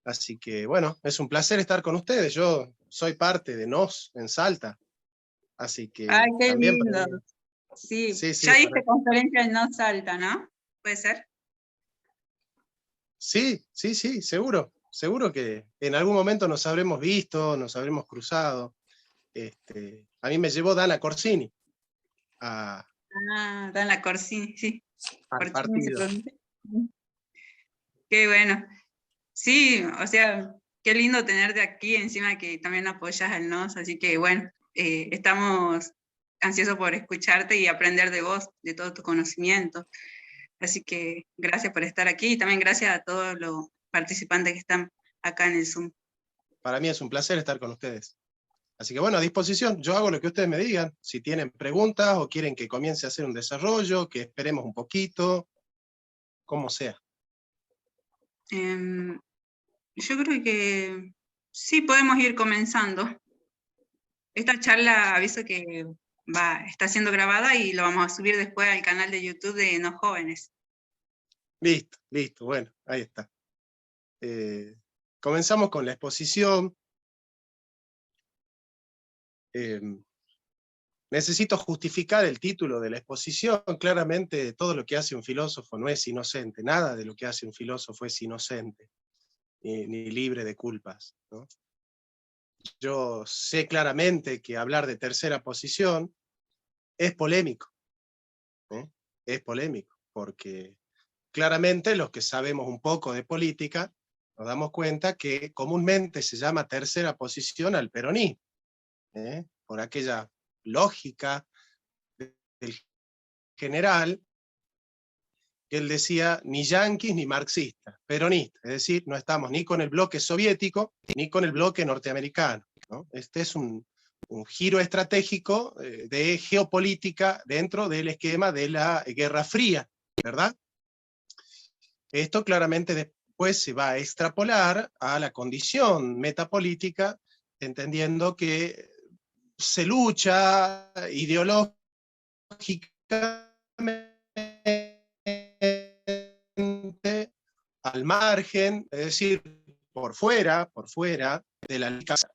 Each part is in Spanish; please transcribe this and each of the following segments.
Así que, bueno, es un placer estar con ustedes. Yo soy parte de NOS en Salta, así Ay, que qué también para lindo. mí. Sí, Sí, ya sí, diste conferencia en No Salta, ¿no? ¿Puede ser? sí, sí, sí, seguro. Seguro que en algún momento nos habremos visto, nos habremos cruzado. A mí me llevó Dana Corsini Ah, Dan la Corsini, sí. al Corsini se partido. pronuncia. Qué bueno. Sí, o sea, qué lindo tenerte aquí, encima que también apoyas al NOS, así que bueno, estamos ansiosos por escucharte y aprender de vos, de todo tu conocimiento. Así que gracias por estar aquí y también gracias a todos los participantes que están acá en el Zoom. Para mí es un placer estar con ustedes. Así que bueno, a disposición, yo hago lo que ustedes me digan. Si tienen preguntas o quieren que comience a hacer un desarrollo, que esperemos un poquito, como sea. Em, yo creo que sí podemos ir comenzando. Esta charla aviso que está siendo grabada y lo vamos a subir después al canal de YouTube de No Jóvenes. Listo, listo, bueno, ahí está. Comenzamos con la exposición. Necesito justificar el título de la exposición. Claramente todo lo que hace un filósofo no es inocente, nada de lo que hace un filósofo es inocente, ni libre de culpas, ¿no? Yo sé claramente que hablar de tercera posición es polémico, ¿eh? Es polémico, porque claramente los que sabemos un poco de política nos damos cuenta que comúnmente se llama tercera posición al peronismo, por aquella lógica del general, que él decía ni yanquis ni marxistas, peronistas, es decir, no estamos ni con el bloque soviético ni con el bloque norteamericano, ¿no? Este es un giro estratégico de geopolítica dentro del esquema de la Guerra Fría, ¿verdad? Esto claramente después se va a extrapolar a la condición metapolítica, entendiendo que se lucha ideológicamente al margen, es decir, por fuera de la casa.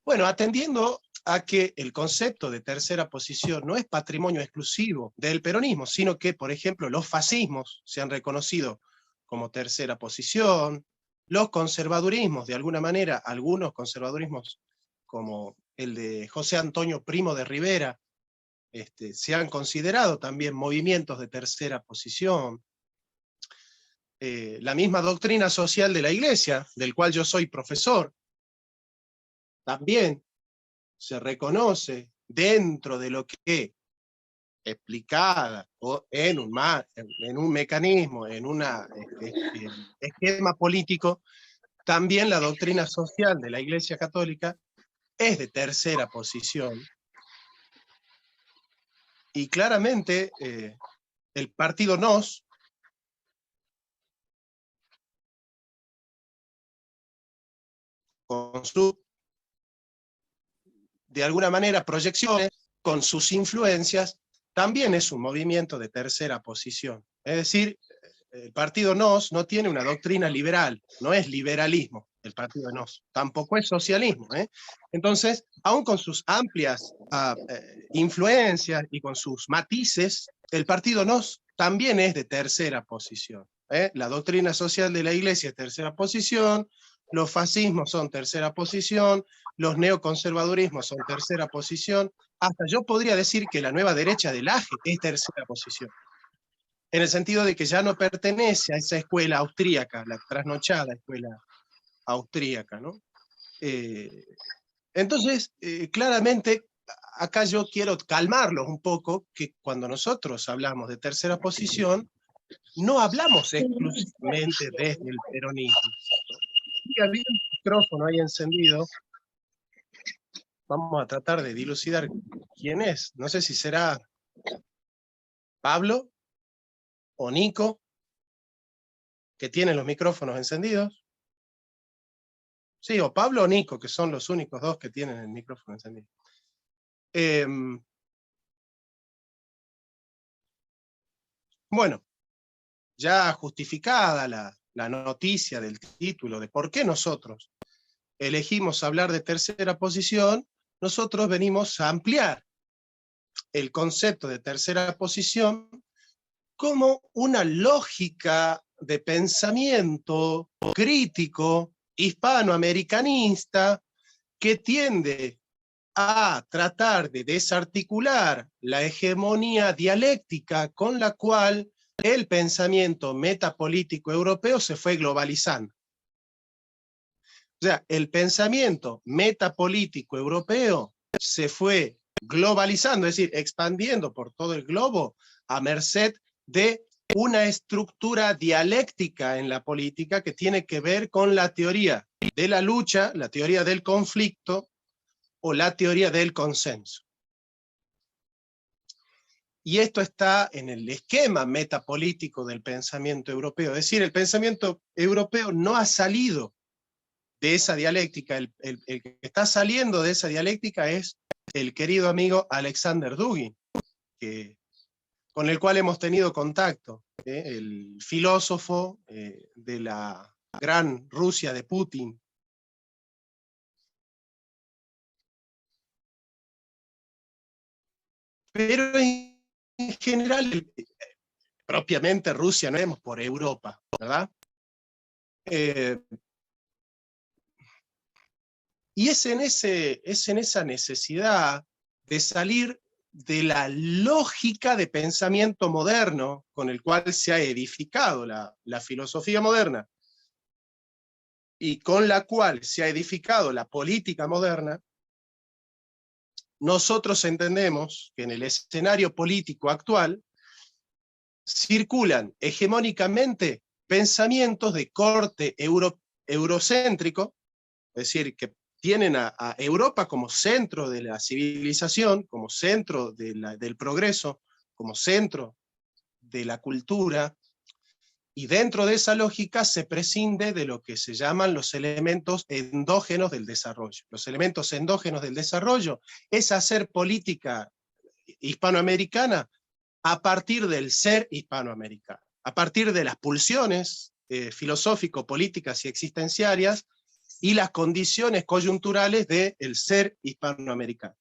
Bueno, atendiendo a que el concepto de tercera posición no es patrimonio exclusivo del peronismo, sino que, por ejemplo, los fascismos se han reconocido como tercera posición, los conservadurismos, de alguna manera, algunos conservadurismos, como el de José Antonio Primo de Rivera, se han considerado también movimientos de tercera posición. La misma doctrina social de la Iglesia, del cual yo soy profesor, también se reconoce dentro de lo que explicada o en un mecanismo, en un esquema político, también la doctrina social de la Iglesia Católica es de tercera posición. Y claramente el partido NOS, con su, de alguna manera, proyecciones, con sus influencias, también es un movimiento de tercera posición. Es decir, el partido NOS no tiene una doctrina liberal, no es liberalismo el partido NOS, tampoco es socialismo. Entonces, aún con sus amplias influencias y con sus matices, el partido NOS también es de tercera posición. La doctrina social de la Iglesia es tercera posición, los fascismos son tercera posición, los neoconservadurismos son tercera posición, hasta yo podría decir que la nueva derecha del AGE es tercera posición, en el sentido de que ya no pertenece a esa escuela austríaca, la trasnochada escuela austríaca, ¿no? Entonces, claramente, acá yo quiero calmarlos un poco, que cuando nosotros hablamos de tercera posición, no hablamos exclusivamente desde el peronismo. Y había un micrófono ahí encendido, vamos a tratar de dilucidar quién es, no sé si será Pablo o Nico, que tienen los micrófonos encendidos. Sí, o Pablo o Nico, que son los únicos dos que tienen el micrófono encendido. Bueno, ya justificada la noticia del título, de por qué nosotros elegimos hablar de tercera posición, nosotros venimos a ampliar el concepto de tercera posición como una lógica de pensamiento crítico, hispanoamericanista, que tiende a tratar de desarticular la hegemonía dialéctica con la cual el pensamiento metapolítico europeo se fue globalizando. O sea, el pensamiento metapolítico europeo se fue globalizando, es decir, expandiendo por todo el globo a merced de una estructura dialéctica en la política que tiene que ver con la teoría de la lucha, la teoría del conflicto o la teoría del consenso. Y esto está en el esquema metapolítico del pensamiento europeo. Es decir, el pensamiento europeo no ha salido de esa dialéctica. El que está saliendo de esa dialéctica es el querido amigo Alexander Dugin, con el cual hemos tenido contacto, el filósofo de la gran Rusia de Putin. Pero en general, propiamente Rusia no vemos por Europa, ¿verdad? Y es en esa necesidad de salir de la lógica de pensamiento moderno con el cual se ha edificado la filosofía moderna y con la cual se ha edificado la política moderna. Nosotros entendemos que en el escenario político actual circulan hegemónicamente pensamientos de corte eurocéntrico, es decir, que tienen a Europa como centro de la civilización, como centro del progreso, como centro de la cultura, y dentro de esa lógica se prescinde de lo que se llaman los elementos endógenos del desarrollo. Los elementos endógenos del desarrollo es hacer política hispanoamericana a partir del ser hispanoamericano, a partir de las pulsiones filosófico-políticas y existenciarias y las condiciones coyunturales del ser hispanoamericano.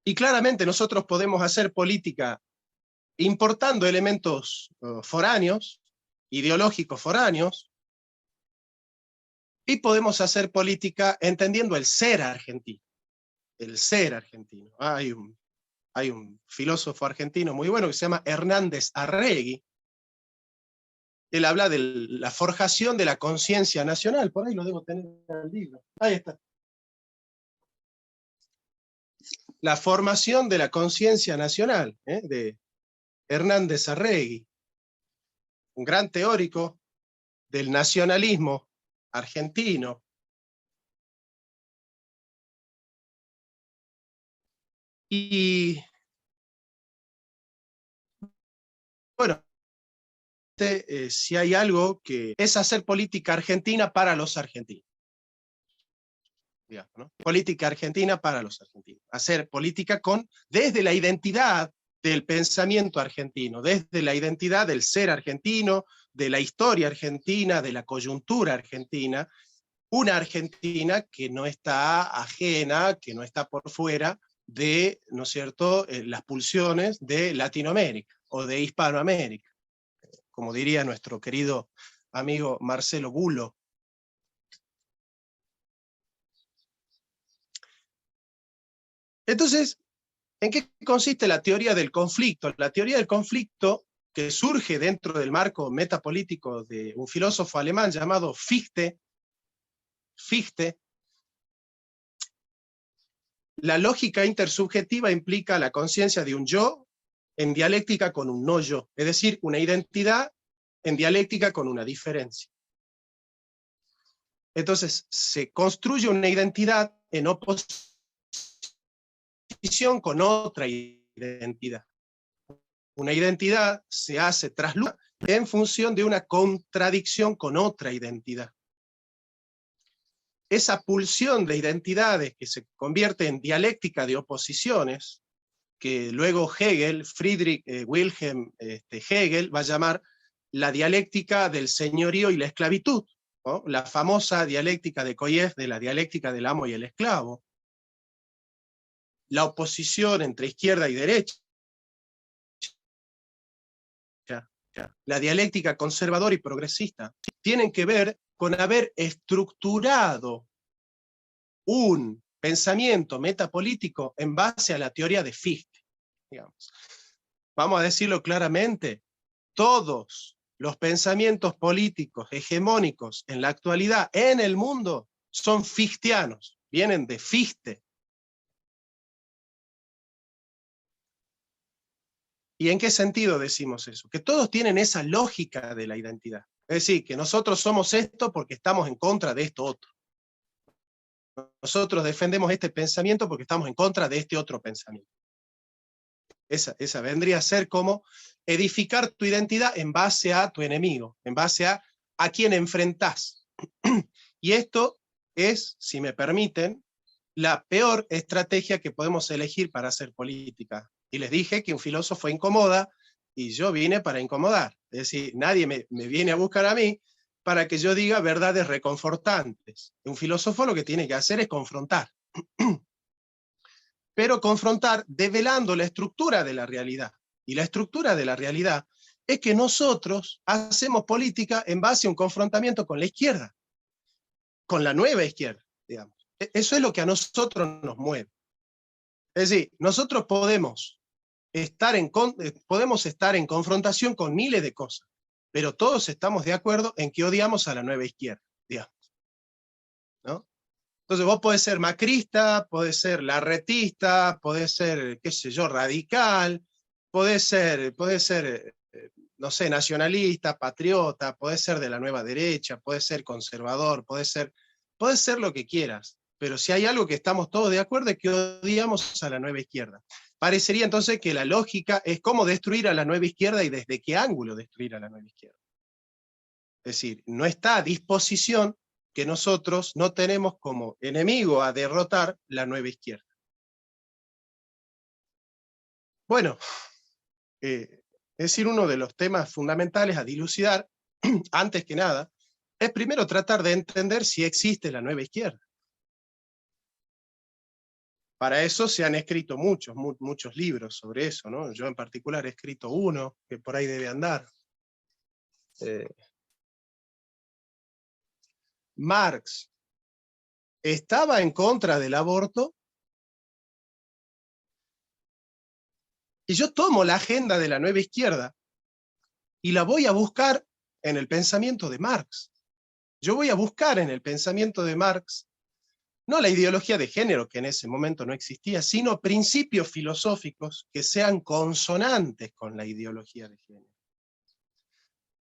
Y claramente nosotros podemos hacer política importando elementos foráneos, ideológicos foráneos, y podemos hacer política entendiendo el ser argentino. El ser argentino. Hay un filósofo argentino muy bueno que se llama Hernández Arregui. Él habla de la forjación de la conciencia nacional. Por ahí lo debo tener en el libro. Ahí está. La formación de la conciencia nacional, de Hernández Arregui, un gran teórico del nacionalismo argentino. Y bueno, si hay algo que es hacer política argentina para los argentinos. Digamos, ¿no? Política argentina para los argentinos. Hacer política desde la identidad del pensamiento argentino, desde la identidad del ser argentino, de la historia argentina, de la coyuntura argentina, una Argentina que no está ajena, que no está por fuera de, ¿no es cierto?, las pulsiones de Latinoamérica o de Hispanoamérica, como diría nuestro querido amigo Marcelo Bulo. Entonces, ¿en qué consiste la teoría del conflicto? La teoría del conflicto, que surge dentro del marco metapolítico de un filósofo alemán llamado Fichte, la lógica intersubjetiva implica la conciencia de un yo en dialéctica con un no yo, es decir, una identidad en dialéctica con una diferencia. Entonces, se construye una identidad en oposición con otra identidad. Una identidad se hace traslúcida en función de una contradicción con otra identidad. Esa pulsión de identidades que se convierte en dialéctica de oposiciones que luego Hegel, Friedrich Wilhelm Hegel, va a llamar la dialéctica del señorío y la esclavitud, ¿no? La famosa dialéctica de Koyev, de la dialéctica del amo y el esclavo. La oposición entre izquierda y derecha, la dialéctica conservadora y progresista, tienen que ver con haber estructurado un pensamiento metapolítico en base a la teoría de Fichte, digamos. Vamos a decirlo claramente, todos los pensamientos políticos hegemónicos en la actualidad en el mundo son fichtianos, vienen de Fichte. ¿Y en qué sentido decimos eso? Que todos tienen esa lógica de la identidad. Es decir, que nosotros somos esto porque estamos en contra de esto otro. Nosotros defendemos este pensamiento porque estamos en contra de este otro pensamiento. Esa vendría a ser como edificar tu identidad en base a tu enemigo, en base a quien enfrentás. Y esto es, si me permiten, la peor estrategia que podemos elegir para hacer política. Y les dije que un filósofo incomoda, y yo vine para incomodar. Es decir, nadie me viene a buscar a mí para que yo diga verdades reconfortantes. Un filósofo lo que tiene que hacer es confrontar. Pero confrontar develando la estructura de la realidad. Y la estructura de la realidad es que nosotros hacemos política en base a un confrontamiento con la izquierda, con la nueva izquierda, digamos. Eso es lo que a nosotros nos mueve. Es decir, nosotros podemos estar en confrontación con miles de cosas, pero todos estamos de acuerdo en que odiamos a la nueva izquierda, digamos, ¿no? Entonces vos podés ser macrista, podés ser larretista, podés ser, qué sé yo, radical, podés ser, no sé, nacionalista, patriota, podés ser de la nueva derecha, podés ser conservador, podés ser lo que quieras, pero si hay algo que estamos todos de acuerdo es que odiamos a la nueva izquierda. Parecería entonces que la lógica es cómo destruir a la nueva izquierda y desde qué ángulo destruir a la nueva izquierda. Es decir, no está a disposición que nosotros no tenemos como enemigo a derrotar la nueva izquierda. Bueno, es decir, uno de los temas fundamentales a dilucidar, antes que nada, es primero tratar de entender si existe la nueva izquierda. Para eso se han escrito muchos libros sobre eso, ¿no? Yo en particular he escrito uno, que por ahí debe andar. Marx estaba en contra del aborto, y yo tomo la agenda de la nueva izquierda y la voy a buscar en el pensamiento de Marx. Yo voy a buscar en el pensamiento de Marx, no la ideología de género, que en ese momento no existía, sino principios filosóficos que sean consonantes con la ideología de género.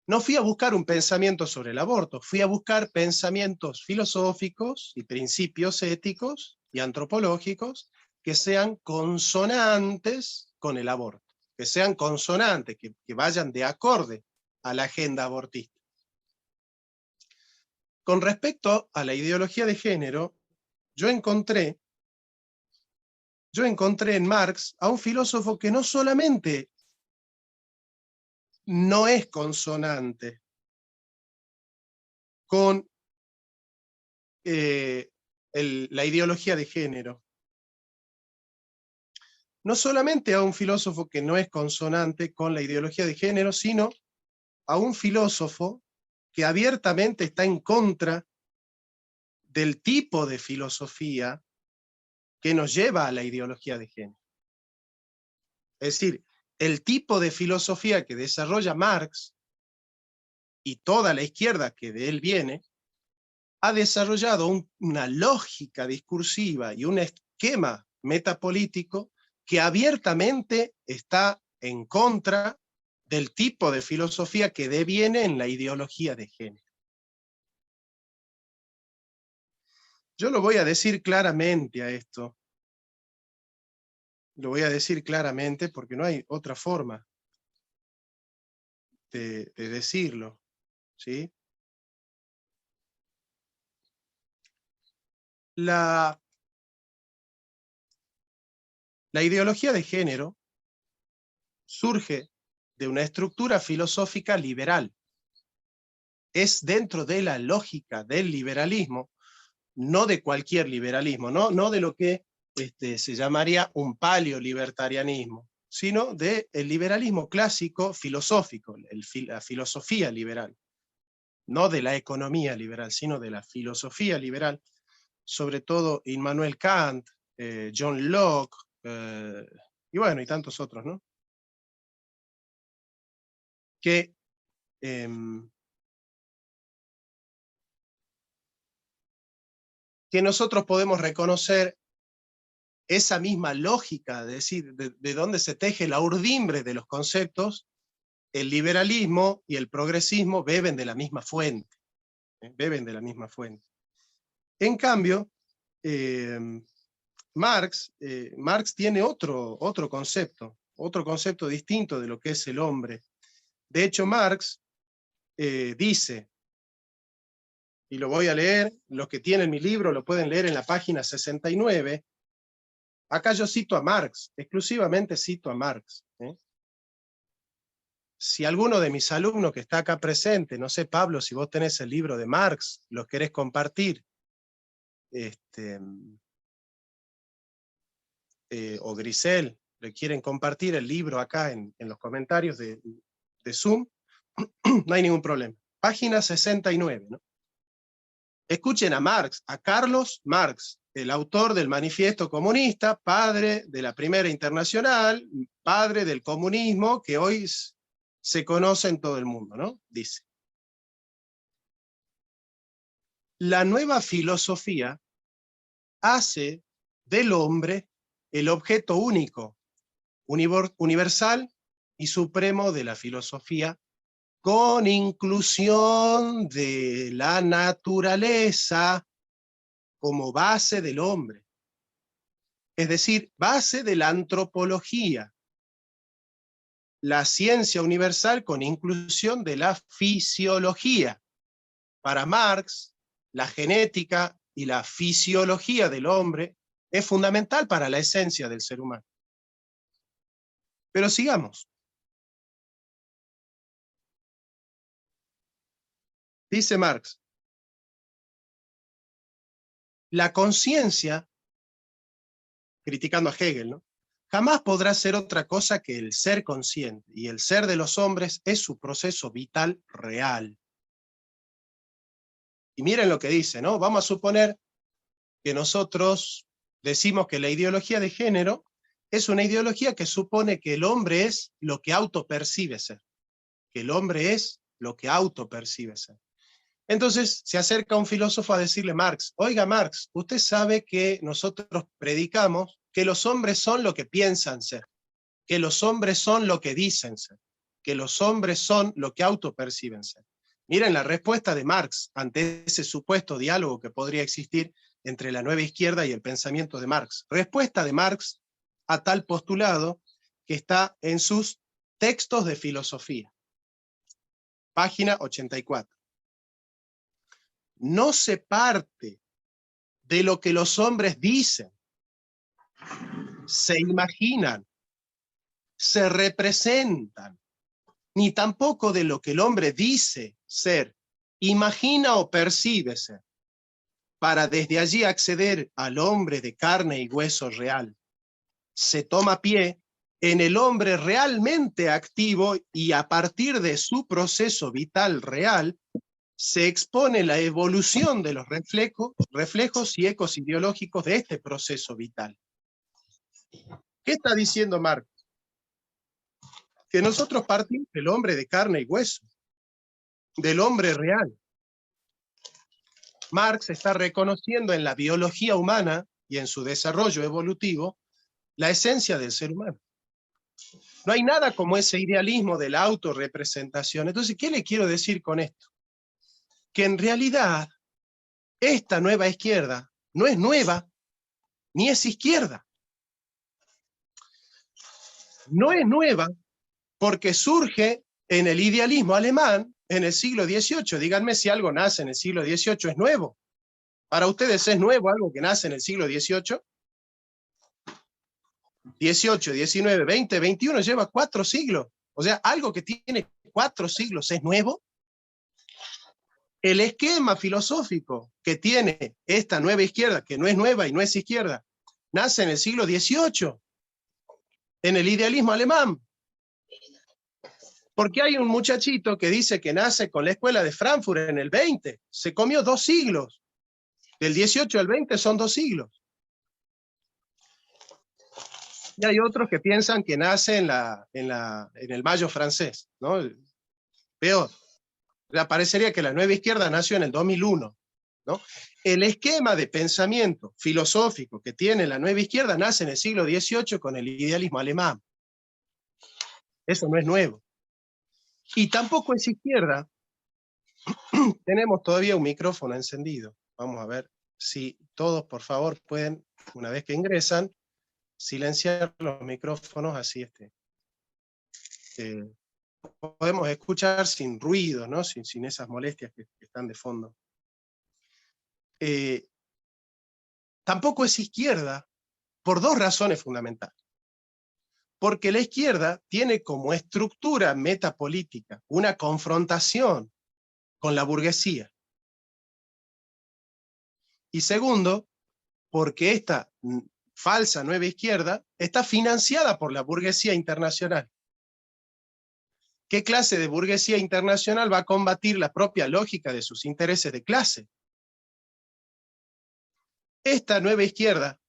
No fui a buscar un pensamiento sobre el aborto, fui a buscar pensamientos filosóficos y principios éticos y antropológicos que sean consonantes con el aborto, que sean consonantes, que vayan de acorde a la agenda abortista. Con respecto a la ideología de género, yo encontré en Marx a un filósofo que no solamente no es consonante con la ideología de género, no solamente a un filósofo que no es consonante con la ideología de género, sino a un filósofo que abiertamente está en contra del tipo de filosofía que nos lleva a la ideología de género. Es decir, el tipo de filosofía que desarrolla Marx y toda la izquierda que de él viene, ha desarrollado una lógica discursiva y un esquema metapolítico que abiertamente está en contra del tipo de filosofía que deviene en la ideología de género. Yo lo voy a decir claramente a esto. Lo voy a decir claramente porque no hay otra forma de decirlo, ¿sí? La La ideología de género surge de una estructura filosófica liberal. Es dentro de la lógica del liberalismo, no de cualquier liberalismo, no de lo que se llamaría un paleolibertarianismo, sino del liberalismo clásico filosófico, la filosofía liberal. No de la economía liberal, sino de la filosofía liberal, sobre todo Immanuel Kant, John Locke, y bueno, y tantos otros, ¿no? Que nosotros podemos reconocer esa misma lógica, de decir, de dónde se teje la urdimbre de los conceptos. El liberalismo y el progresismo beben de la misma fuente, beben de la misma fuente. En cambio, Marx tiene otro concepto distinto de lo que es el hombre. De hecho, Marx dice, y lo voy a leer, los que tienen mi libro lo pueden leer en la página 69, acá yo cito a Marx, exclusivamente cito a Marx. Si alguno de mis alumnos que está acá presente, no sé, Pablo, si vos tenés el libro de Marx, los querés compartir, o Grisel, le quieren compartir el libro acá en los comentarios de Zoom, no hay ningún problema. Página 69, ¿no? Escuchen a Marx, a Carlos Marx, el autor del Manifiesto Comunista, padre de la Primera Internacional, padre del comunismo, que hoy se conoce en todo el mundo, ¿no? Dice: la nueva filosofía hace del hombre el objeto único, universal y supremo de la filosofía, con inclusión de la naturaleza como base del hombre. Es decir, base de la antropología, la ciencia universal con inclusión de la fisiología. Para Marx, la genética y la fisiología del hombre es fundamental para la esencia del ser humano. Pero sigamos. Dice Marx: la conciencia, criticando a Hegel, ¿no?, jamás podrá ser otra cosa que el ser consciente, y el ser de los hombres es su proceso vital real. Y miren lo que dice, ¿no? Vamos a suponer que nosotros decimos que la ideología de género es una ideología que supone que el hombre es lo que autopercibe ser. Que el hombre es lo que autopercibe ser. Entonces se acerca un filósofo a decirle: Marx, oiga Marx, usted sabe que nosotros predicamos que los hombres son lo que piensan ser, que los hombres son lo que dicen ser, que los hombres son lo que autoperciben ser. Miren la respuesta de Marx ante ese supuesto diálogo que podría existir entre la nueva izquierda y el pensamiento de Marx. Respuesta de Marx a tal postulado que está en sus textos de filosofía. Página 84. No se parte de lo que los hombres dicen, se imaginan, se representan, ni tampoco de lo que el hombre dice ser, imagina o percibe ser, para desde allí acceder al hombre de carne y hueso real. Se toma pie en el hombre realmente activo y a partir de su proceso vital real, se expone la evolución de los reflejos y ecos ideológicos de este proceso vital. ¿Qué está diciendo Marx? Que nosotros partimos del hombre de carne y hueso, del hombre real. Marx está reconociendo en la biología humana y en su desarrollo evolutivo la esencia del ser humano. No hay nada como ese idealismo de la autorrepresentación. Entonces, ¿qué le quiero decir con esto? Que en realidad esta nueva izquierda no es nueva, ni es izquierda. No es nueva porque surge en el idealismo alemán en el siglo XVIII. Díganme si algo nace en el siglo XVIII, ¿es nuevo? ¿Para ustedes es nuevo algo que nace en el siglo XVIII? 18, 19, 20, 21, lleva 4 siglos. O sea, algo que tiene 4 siglos es nuevo. El esquema filosófico que tiene esta nueva izquierda, que no es nueva y no es izquierda, nace en el siglo XVIII, en el idealismo alemán. Porque hay un muchachito que dice que nace con la escuela de Frankfurt en el 20, se comió 2 siglos. Del 18 al 20 son 2 siglos. Y hay otros que piensan que nace en el Mayo francés, ¿no? Peor. Ya parecería que la nueva izquierda nació en el 2001, ¿no? El esquema de pensamiento filosófico que tiene la nueva izquierda nace en el siglo XVIII con el idealismo alemán. Eso no es nuevo. Y tampoco es izquierda. Tenemos todavía un micrófono encendido. Vamos a ver si todos, por favor, pueden, una vez que ingresan, silenciar los micrófonos, así podemos escuchar sin ruido, ¿no? Sin esas molestias que están de fondo. Tampoco es izquierda por 2 razones fundamentales. Porque la izquierda tiene como estructura metapolítica una confrontación con la burguesía. Y segundo, porque esta falsa nueva izquierda está financiada por la burguesía internacional. ¿Qué clase de burguesía internacional va a combatir la propia lógica de sus intereses de clase? Esta nueva izquierda,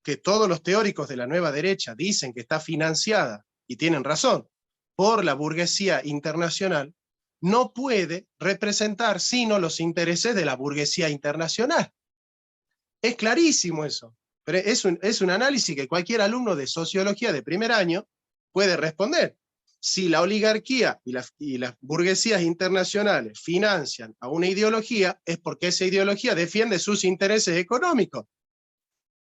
que todos los teóricos de la nueva derecha dicen que está financiada, y tienen razón, por la burguesía internacional, no puede representar sino los intereses de la burguesía internacional. Es clarísimo eso, pero es un análisis que cualquier alumno de sociología de primer año puede responder. Si la oligarquía y las burguesías internacionales financian a una ideología, es porque esa ideología defiende sus intereses económicos.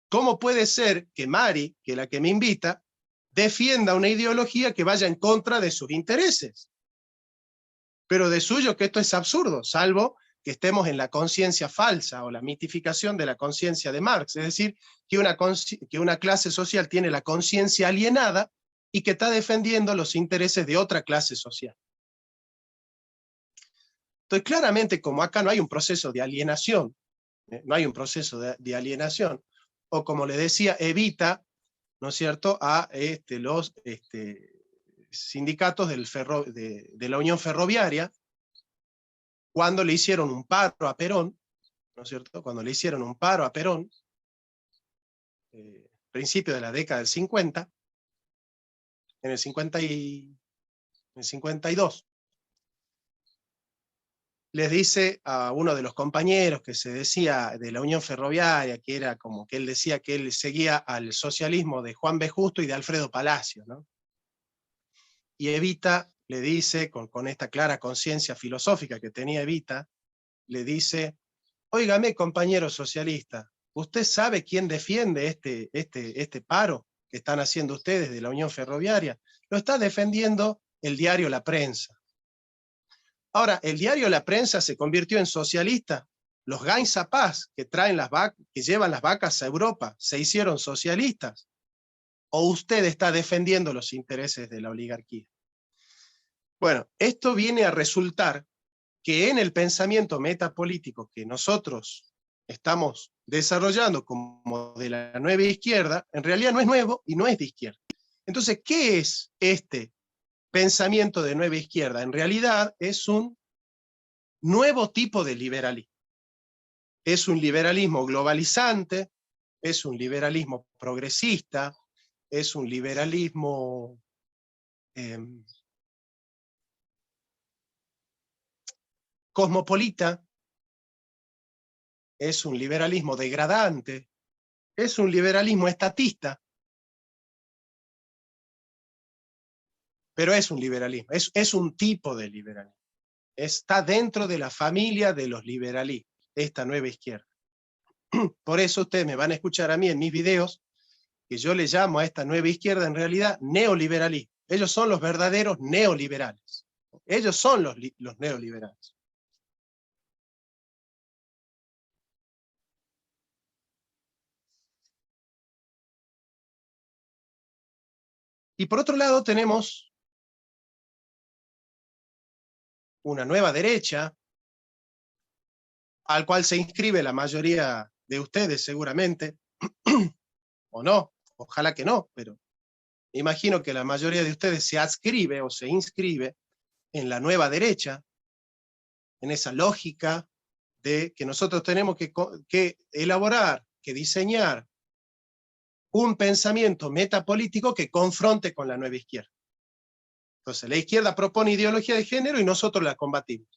¿Cómo puede ser que Mari, que es la que me invita, defienda una ideología que vaya en contra de sus intereses? Pero de suyo que esto es absurdo, salvo que estemos en la conciencia falsa o la mitificación de la conciencia de Marx, es decir, que una clase social tiene la conciencia alienada y que está defendiendo los intereses de otra clase social. Entonces, claramente, como acá no hay un proceso de alienación, no hay un proceso de alienación, o como le decía, evita, ¿no es cierto?, a los sindicatos de la Unión Ferroviaria, cuando le hicieron un paro a Perón, ¿no es cierto?, cuando le hicieron un paro a Perón, principio de la década del 50, en el 52, les dice a uno de los compañeros que se decía de la Unión Ferroviaria, que era como que él decía que él seguía al socialismo de Juan B. Justo y de Alfredo Palacio, ¿no? Y Evita le dice, con esta clara conciencia filosófica que tenía Evita, le dice: óigame, compañero socialista, ¿usted sabe quién defiende este paro que están haciendo ustedes de la Unión Ferroviaria? Lo está defendiendo el diario La Prensa. Ahora, el diario La Prensa se convirtió en socialista. Los Gainzapás que que llevan las vacas a Europa, ¿se hicieron socialistas? ¿O usted está defendiendo los intereses de la oligarquía? Bueno, esto viene a resultar que en el pensamiento metapolítico que nosotros estamos desarrollando como de la nueva izquierda, en realidad no es nuevo y no es de izquierda. Entonces, ¿qué es este pensamiento de nueva izquierda? En realidad es un nuevo tipo de liberalismo. Es un liberalismo globalizante, es un liberalismo progresista, es un liberalismo cosmopolita, es un liberalismo degradante, es un liberalismo estatista, pero es un liberalismo, es un tipo de liberalismo. Está dentro de la familia de los liberalismos, esta nueva izquierda. Por eso ustedes me van a escuchar a mí en mis videos, que yo le llamo a esta nueva izquierda en realidad neoliberalismo. Ellos son los verdaderos neoliberales. Ellos son los neoliberales. Y por otro lado tenemos una nueva derecha, al cual se inscribe la mayoría de ustedes seguramente, o no, ojalá que no, pero imagino que la mayoría de ustedes se adscribe o se inscribe en la nueva derecha, en esa lógica de que nosotros tenemos que elaborar, que diseñar un pensamiento metapolítico que confronte con la nueva izquierda. Entonces, la izquierda propone ideología de género y nosotros la combatimos.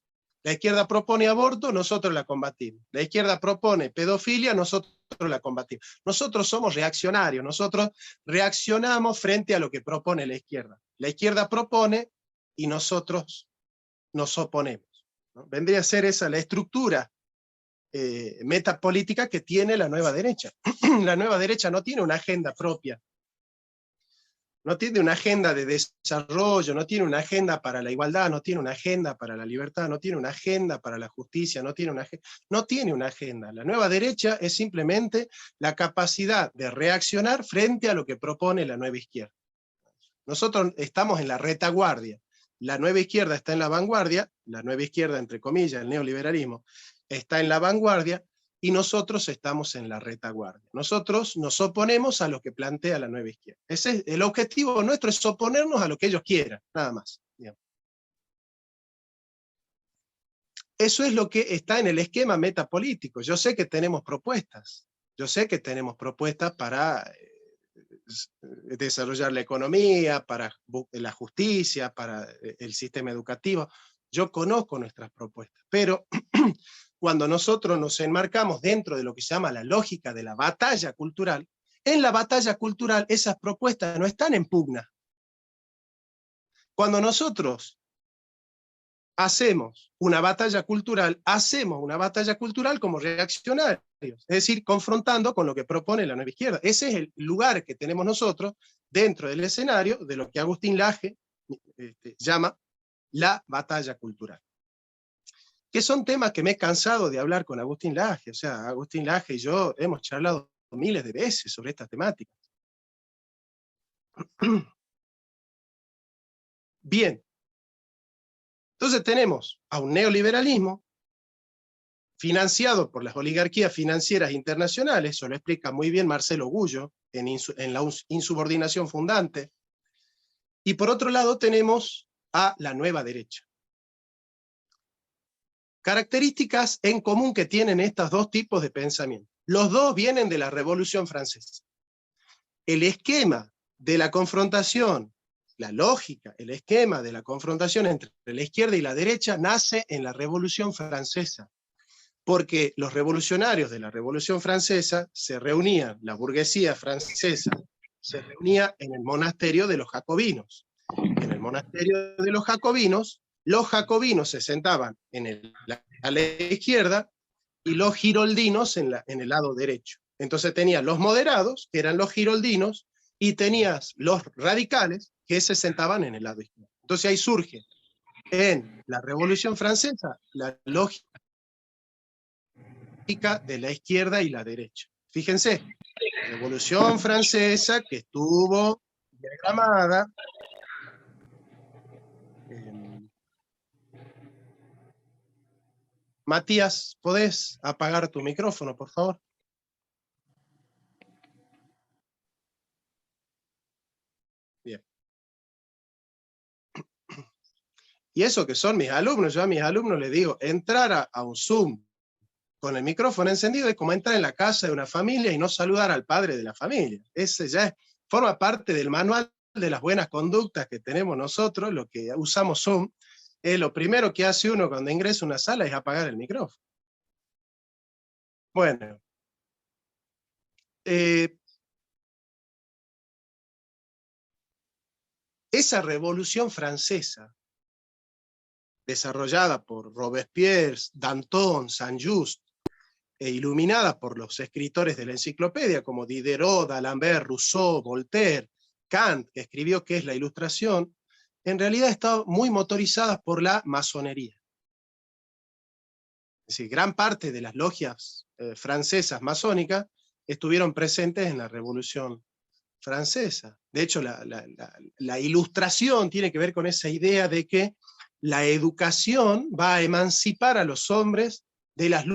La izquierda propone aborto, nosotros la combatimos. La izquierda propone pedofilia, nosotros la combatimos. Nosotros somos reaccionarios, nosotros reaccionamos frente a lo que propone la izquierda. La izquierda propone y nosotros nos oponemos, ¿no? Vendría a ser esa la estructura metapolítica que tiene la nueva derecha. La nueva derecha no tiene una agenda propia, no tiene una agenda de desarrollo, no tiene una agenda para la igualdad, no tiene una agenda para la libertad, no tiene una agenda para la justicia, no tiene una agenda. La nueva derecha es simplemente la capacidad de reaccionar frente a lo que propone la nueva izquierda. Nosotros estamos en la retaguardia, la nueva izquierda está en la vanguardia, la nueva izquierda, entre comillas, el neoliberalismo, está en la vanguardia, y nosotros estamos en la retaguardia. Nosotros nos oponemos a lo que plantea la nueva izquierda. El objetivo nuestro es oponernos a lo que ellos quieran, nada más. Digamos. Eso es lo que está en el esquema metapolítico. Yo sé que tenemos propuestas. Yo sé que tenemos propuestas para desarrollar la economía, para la justicia, para el sistema educativo. Yo conozco nuestras propuestas, pero cuando nosotros nos enmarcamos dentro de lo que se llama la lógica de la batalla cultural, en la batalla cultural esas propuestas no están en pugna. Cuando nosotros hacemos una batalla cultural como reaccionarios, es decir, confrontando con lo que propone la nueva izquierda. Ese es el lugar que tenemos nosotros dentro del escenario de lo que Agustín Laje llama la batalla cultural. Que son temas que me he cansado de hablar con Agustín Laje. O sea, Agustín Laje y yo hemos charlado miles de veces sobre estas temáticas. Bien. Entonces tenemos a un neoliberalismo financiado por las oligarquías financieras internacionales, eso lo explica muy bien Marcelo Gullo en la insubordinación fundante, y por otro lado tenemos a la nueva derecha. Características en común que tienen estos dos tipos de pensamiento. Los dos vienen de la Revolución Francesa. El esquema de la confrontación, la lógica, el esquema de la confrontación entre la izquierda y la derecha nace en la Revolución Francesa, porque los revolucionarios de la Revolución Francesa se reunían, la burguesía francesa se reunía en el monasterio de los jacobinos. En el monasterio de los jacobinos se sentaban a la izquierda y los giroldinos en el lado derecho. Entonces tenías los moderados, que eran los giroldinos, y tenías los radicales, que se sentaban en el lado izquierdo. Entonces ahí surge en la Revolución Francesa la lógica de la izquierda y la derecha. Fíjense, Revolución Francesa que estuvo diagramada. Matías, ¿podés apagar tu micrófono, por favor? Bien. Y eso que son mis alumnos, yo a mis alumnos les digo, entrar a un Zoom con el micrófono encendido es como entrar en la casa de una familia y no saludar al padre de la familia. Ese ya forma parte del manual de las buenas conductas que tenemos nosotros, lo que usamos Zoom. Lo primero que hace uno cuando ingresa a una sala es apagar el micrófono. Bueno. Esa Revolución Francesa, desarrollada por Robespierre, Danton, Saint-Just, e iluminada por los escritores de la enciclopedia, como Diderot, D'Alembert, Rousseau, Voltaire, Kant, que escribió qué es la Ilustración, en realidad está muy motorizada por la masonería. Es decir, gran parte de las logias francesas masónicas estuvieron presentes en la Revolución francesa. De hecho, la ilustración tiene que ver con esa idea de que la educación va a emancipar a los hombres de las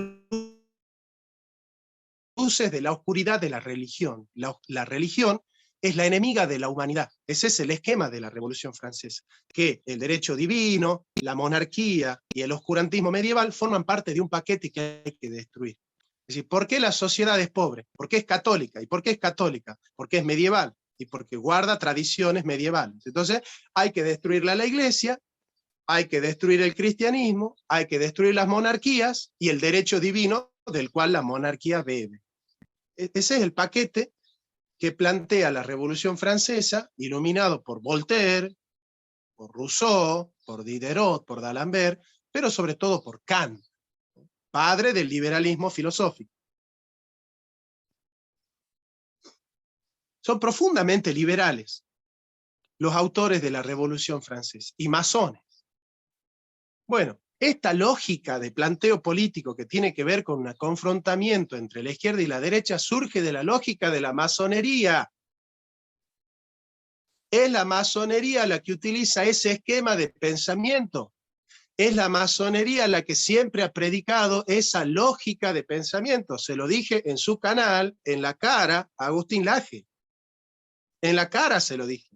luces de la oscuridad de la religión. La religión es la enemiga de la humanidad. Ese es el esquema de la Revolución Francesa, que el derecho divino, la monarquía y el oscurantismo medieval forman parte de un paquete que hay que destruir. Es decir, ¿por qué la sociedad es pobre? ¿Por qué es católica? ¿Y por qué es católica? Porque es medieval y porque guarda tradiciones medievales. Entonces hay que destruirla a la iglesia, hay que destruir el cristianismo, hay que destruir las monarquías y el derecho divino del cual la monarquía bebe. Ese es el paquete que plantea la Revolución Francesa, iluminado por Voltaire, por Rousseau, por Diderot, por D'Alembert, pero sobre todo por Kant, padre del liberalismo filosófico. Son profundamente liberales los autores de la Revolución Francesa, y masones. Bueno, esta lógica de planteo político que tiene que ver con un confrontamiento entre la izquierda y la derecha surge de la lógica de la masonería. Es la masonería la que utiliza ese esquema de pensamiento. Es la masonería la que siempre ha predicado esa lógica de pensamiento. Se lo dije en su canal, en la cara, a Agustín Laje. En la cara se lo dije.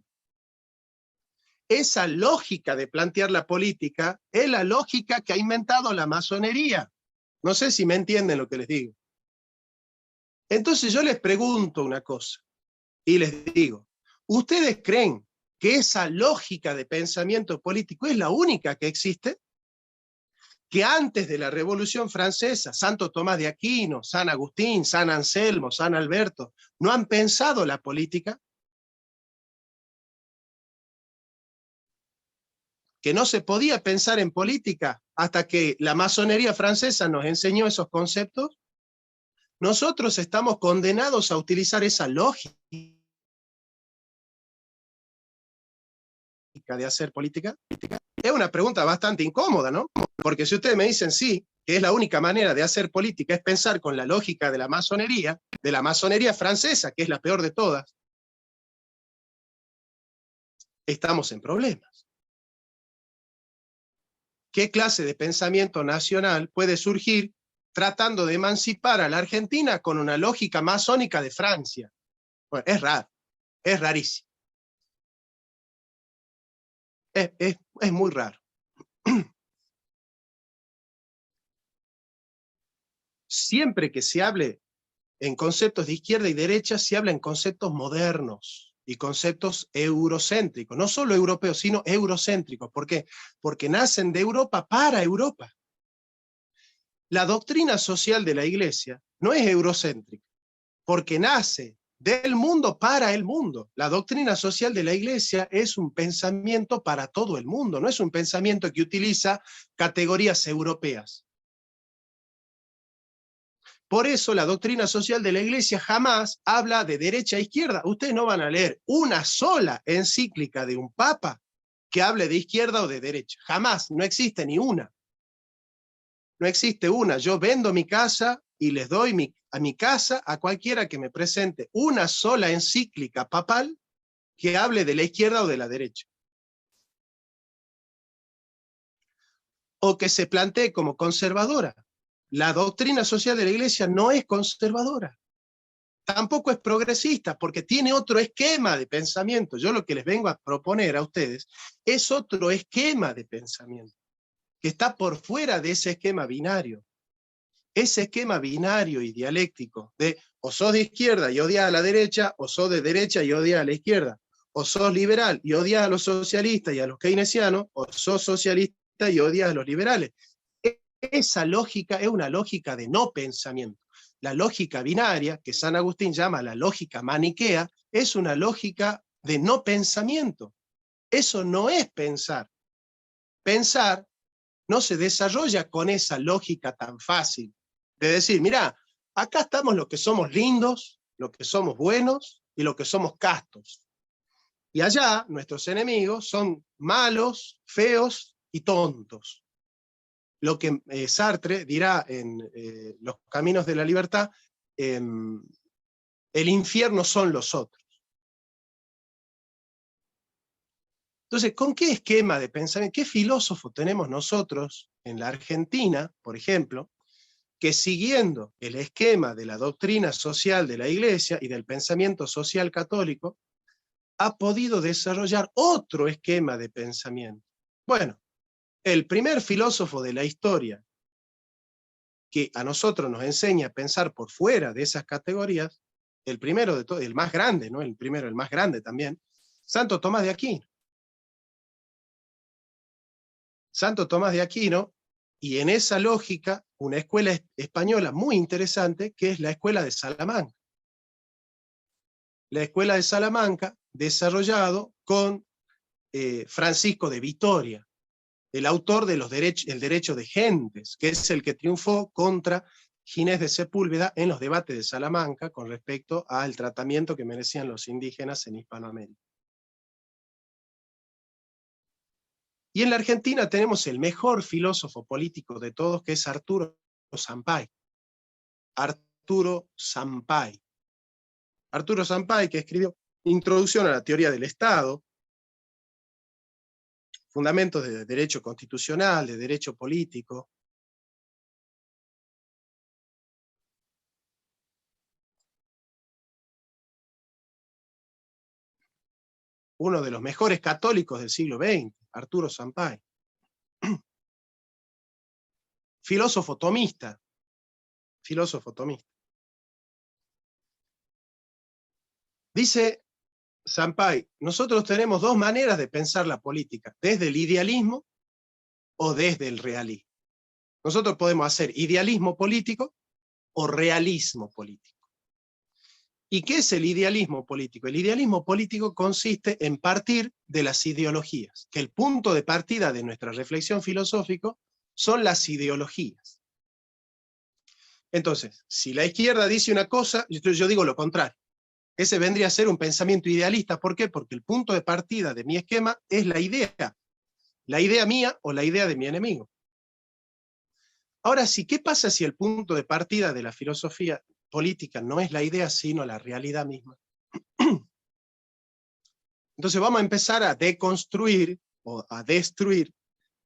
Esa lógica de plantear la política es la lógica que ha inventado la masonería. No sé si me entienden lo que les digo. Entonces yo les pregunto una cosa, y les digo, ¿ustedes creen que esa lógica de pensamiento político es la única que existe? Que antes de la Revolución Francesa, Santo Tomás de Aquino, San Agustín, San Anselmo, San Alberto, ¿no han pensado la política? Que no se podía pensar en política hasta que la masonería francesa nos enseñó esos conceptos. Nosotros estamos condenados a utilizar esa lógica de hacer política. Es una pregunta bastante incómoda, ¿no? Porque si ustedes me dicen sí, que es la única manera de hacer política es pensar con la lógica de la masonería francesa, que es la peor de todas, estamos en problemas. ¿Qué clase de pensamiento nacional puede surgir tratando de emancipar a la Argentina con una lógica masónica de Francia? Bueno, es raro, es rarísimo. Es muy raro. Siempre que se hable en conceptos de izquierda y derecha, se habla en conceptos modernos y conceptos eurocéntricos, no solo europeos, sino eurocéntricos. ¿Por qué? Porque nacen de Europa para Europa. La doctrina social de la Iglesia no es eurocéntrica, porque nace del mundo para el mundo. La doctrina social de la Iglesia es un pensamiento para todo el mundo, no es un pensamiento que utiliza categorías europeas. Por eso la doctrina social de la Iglesia jamás habla de derecha e izquierda. Ustedes no van a leer una sola encíclica de un papa que hable de izquierda o de derecha. Jamás, no existe ni una. No existe una. Yo vendo mi casa y les doy a mi casa a cualquiera que me presente una sola encíclica papal que hable de la izquierda o de la derecha. O que se plantee como conservadora. La doctrina social de la Iglesia no es conservadora. Tampoco es progresista, porque tiene otro esquema de pensamiento. Yo lo que les vengo a proponer a ustedes es otro esquema de pensamiento, que está por fuera de ese esquema binario. Ese esquema binario y dialéctico de o sos de izquierda y odias a la derecha, o sos de derecha y odias a la izquierda, o sos liberal y odias a los socialistas y a los keynesianos, o sos socialista y odias a los liberales. Esa lógica es una lógica de no pensamiento. La lógica binaria, que San Agustín llama la lógica maniquea, es una lógica de no pensamiento. Eso no es pensar. Pensar no se desarrolla con esa lógica tan fácil de decir, mirá, acá estamos los que somos lindos, los que somos buenos y los que somos castos. Y allá nuestros enemigos son malos, feos y tontos. Lo que Sartre dirá en Los Caminos de la Libertad, el infierno son los otros. Entonces, ¿con qué esquema de pensamiento, qué filósofo tenemos nosotros en la Argentina, por ejemplo, que siguiendo el esquema de la doctrina social de la Iglesia y del pensamiento social católico, ha podido desarrollar otro esquema de pensamiento? Bueno, el primer filósofo de la historia que a nosotros nos enseña a pensar por fuera de esas categorías, el primero de todos, el más grande, ¿no? El primero, el más grande también, Santo Tomás de Aquino. Santo Tomás de Aquino, y en esa lógica, una escuela española muy interesante, que es la Escuela de Salamanca. La Escuela de Salamanca, desarrollado con Francisco de Vitoria, el autor de el derecho de gentes, que es el que triunfó contra Ginés de Sepúlveda en los debates de Salamanca con respecto al tratamiento que merecían los indígenas en Hispanoamérica. Y en la Argentina tenemos el mejor filósofo político de todos, que es Arturo Sampay. Arturo Sampay. Arturo Sampay, que escribió Introducción a la teoría del Estado, fundamentos de derecho constitucional, de derecho político. Uno de los mejores católicos del siglo XX, Arturo Sampay. Filósofo tomista. Filósofo tomista. Dice Sampay, nosotros tenemos dos maneras de pensar la política, desde el idealismo o desde el realismo. Nosotros podemos hacer idealismo político o realismo político. ¿Y qué es el idealismo político? El idealismo político consiste en partir de las ideologías, que el punto de partida de nuestra reflexión filosófica son las ideologías. Entonces, si la izquierda dice una cosa, yo digo lo contrario. Ese vendría a ser un pensamiento idealista. ¿Por qué? Porque el punto de partida de mi esquema es la idea mía o la idea de mi enemigo. Ahora sí, ¿qué pasa si el punto de partida de la filosofía política no es la idea, sino la realidad misma? Entonces vamos a empezar a deconstruir o a destruir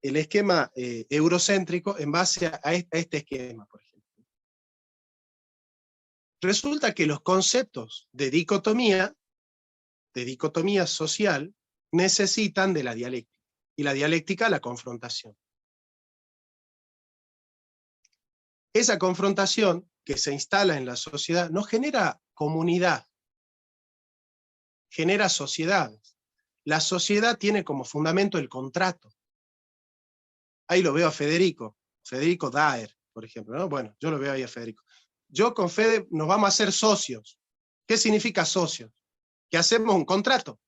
el esquema eurocéntrico en base a este esquema, por ejemplo. Resulta que los conceptos de dicotomía social, necesitan de la dialéctica, y la dialéctica la confrontación. Esa confrontación que se instala en la sociedad no genera comunidad, genera sociedades. La sociedad tiene como fundamento el contrato. Ahí lo veo a Federico Daer, por ejemplo, ¿no? Bueno, yo lo veo ahí a Federico. Yo con Fede nos vamos a hacer socios. ¿Qué significa socios? Que hacemos un contrato,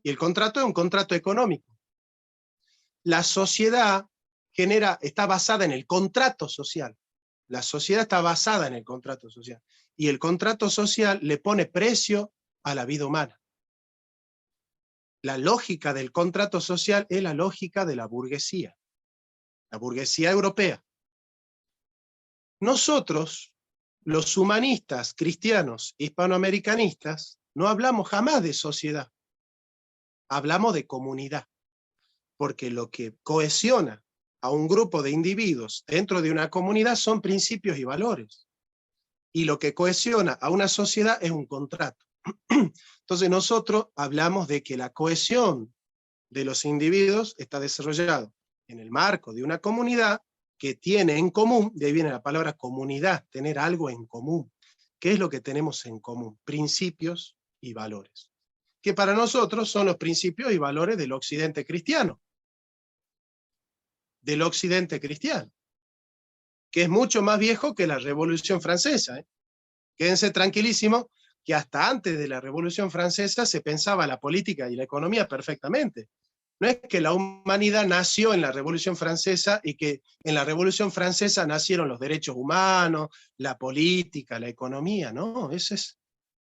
y el contrato es un contrato económico. La sociedad está basada en el contrato social. La sociedad está basada en el contrato social. Y el contrato social le pone precio a la vida humana. La lógica del contrato social es la lógica de la burguesía europea. Nosotros, los humanistas cristianos hispanoamericanistas, no hablamos jamás de sociedad. Hablamos de comunidad. Porque lo que cohesiona a un grupo de individuos dentro de una comunidad son principios y valores. Y lo que cohesiona a una sociedad es un contrato. Entonces nosotros hablamos de que la cohesión de los individuos está desarrollado en el marco de una comunidad que tiene en común, de ahí viene la palabra comunidad, tener algo en común. ¿Qué es lo que tenemos en común? Principios y valores. Que para nosotros son los principios y valores del occidente cristiano. Del occidente cristiano, que es mucho más viejo que la Revolución Francesa. Quédense tranquilísimos que hasta antes de la Revolución Francesa se pensaba la política y la economía perfectamente. No es que la humanidad nació en la Revolución Francesa y que en la Revolución Francesa nacieron los derechos humanos, la política, la economía, no, eso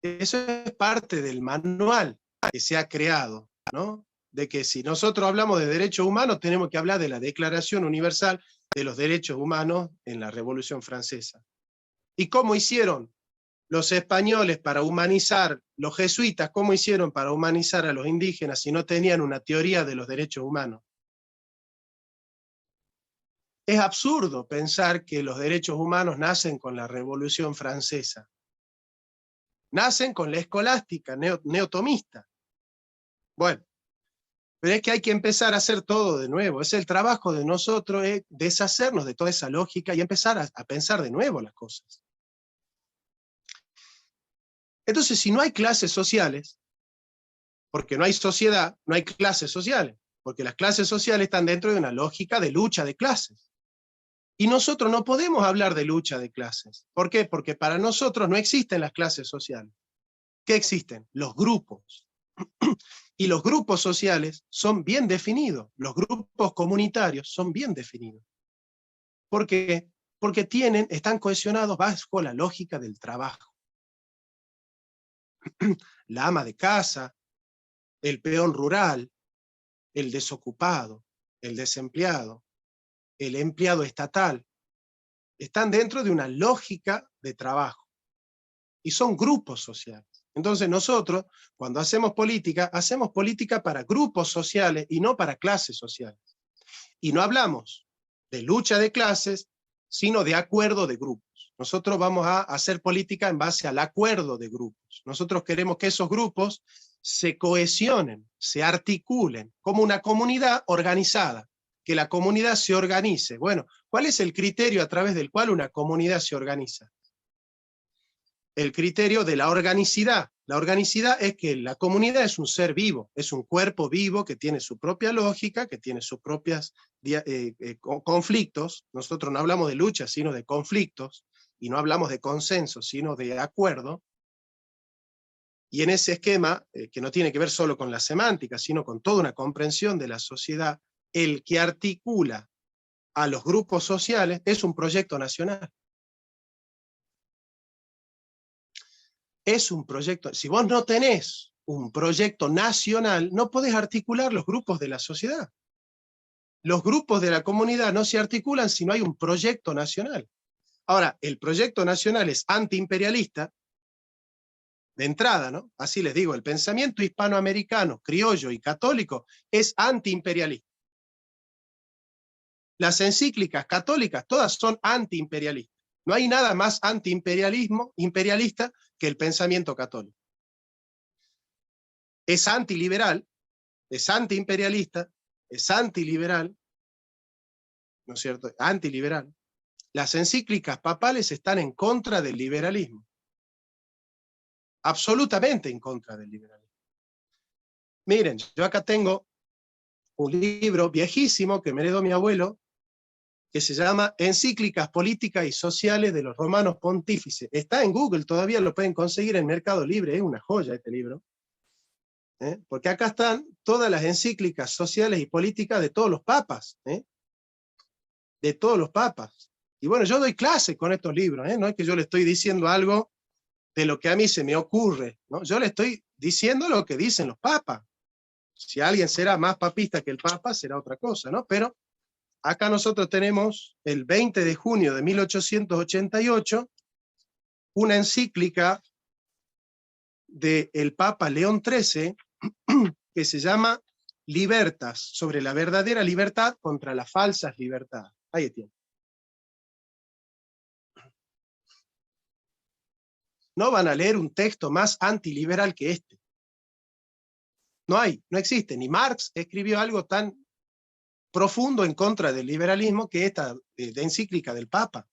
es parte del manual que se ha creado, ¿no? De que si nosotros hablamos de derechos humanos, tenemos que hablar de la Declaración Universal de los Derechos Humanos en la Revolución Francesa. ¿Y cómo hicieron los españoles para humanizar, los jesuitas, ¿cómo hicieron para humanizar a los indígenas si no tenían una teoría de los derechos humanos? Es absurdo pensar que los derechos humanos nacen con la Revolución Francesa. Nacen con la escolástica neotomista. Bueno, pero es que hay que empezar a hacer todo de nuevo. Es el trabajo de nosotros, es deshacernos de toda esa lógica y empezar a pensar de nuevo las cosas. Entonces, si no hay clases sociales, porque no hay sociedad, no hay clases sociales, porque las clases sociales están dentro de una lógica de lucha de clases. Y nosotros no podemos hablar de lucha de clases. ¿Por qué? Porque para nosotros no existen las clases sociales. ¿Qué existen? Los grupos. Y los grupos sociales son bien definidos. Los grupos comunitarios son bien definidos. ¿Por qué? Porque están cohesionados bajo la lógica del trabajo. La ama de casa, el peón rural, el desocupado, el desempleado, el empleado estatal, están dentro de una lógica de trabajo. Y son grupos sociales. Entonces nosotros, cuando hacemos política para grupos sociales y no para clases sociales. Y no hablamos de lucha de clases, sino de acuerdo de grupos. Nosotros vamos a hacer política en base al acuerdo de grupos. Nosotros queremos que esos grupos se cohesionen, se articulen como una comunidad organizada, que la comunidad se organice. Bueno, ¿cuál es el criterio a través del cual una comunidad se organiza? El criterio de la organicidad. La organicidad es que la comunidad es un ser vivo, es un cuerpo vivo que tiene su propia lógica, que tiene sus propios conflictos. Nosotros no hablamos de lucha, sino de conflictos, y no hablamos de consenso, sino de acuerdo. Y en ese esquema, que no tiene que ver solo con la semántica, sino con toda una comprensión de la sociedad, el que articula a los grupos sociales es un proyecto nacional. Es un proyecto, si vos no tenés un proyecto nacional, no podés articular los grupos de la sociedad. Los grupos de la comunidad no se articulan si no hay un proyecto nacional. Ahora, el proyecto nacional es antiimperialista, de entrada, ¿no? Así les digo, el pensamiento hispanoamericano, criollo y católico es antiimperialista. Las encíclicas católicas todas son antiimperialistas. No hay nada más imperialista que el pensamiento católico. Es antiliberal, es antiimperialista, es antiliberal, ¿no es cierto? Antiliberal. Las encíclicas papales están en contra del liberalismo. Absolutamente en contra del liberalismo. Miren, yo acá tengo un libro viejísimo que me heredó mi abuelo, que se llama Encíclicas Políticas y Sociales de los Romanos Pontífices. Está en Google, todavía lo pueden conseguir en Mercado Libre, es una joya este libro. Porque acá están todas las encíclicas sociales y políticas de todos los papas. De todos los papas. Y bueno, yo doy clase con estos libros, no es que yo le estoy diciendo algo de lo que a mí se me ocurre, ¿no? Yo le estoy diciendo lo que dicen los papas. Si alguien será más papista que el papa, será otra cosa, ¿no? Pero acá nosotros tenemos el 20 de junio de 1888 una encíclica del Papa León XIII que se llama Libertas, sobre la verdadera libertad contra las falsas libertades. Ahí tiene. No van a leer un texto más antiliberal que este. No hay, no existe. Ni Marx escribió algo tan profundo en contra del liberalismo que esta de encíclica del Papa.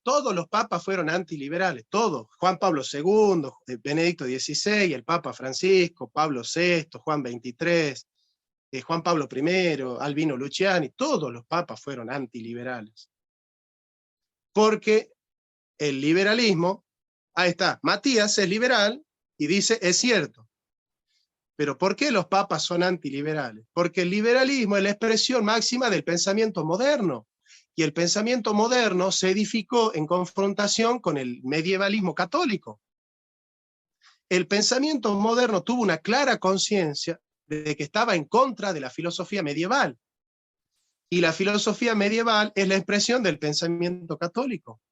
Todos los papas fueron antiliberales, todos. Juan Pablo II, Benedicto XVI, el Papa Francisco, Pablo VI, Juan XXIII, Juan Pablo I, Albino Luciani, todos los papas fueron antiliberales. Porque el liberalismo, ahí está, Matías es liberal y dice, es cierto. Pero ¿por qué los papas son antiliberales? Porque el liberalismo es la expresión máxima del pensamiento moderno. Y el pensamiento moderno se edificó en confrontación con el medievalismo católico. El pensamiento moderno tuvo una clara conciencia de que estaba en contra de la filosofía medieval. Y la filosofía medieval es la expresión del pensamiento católico.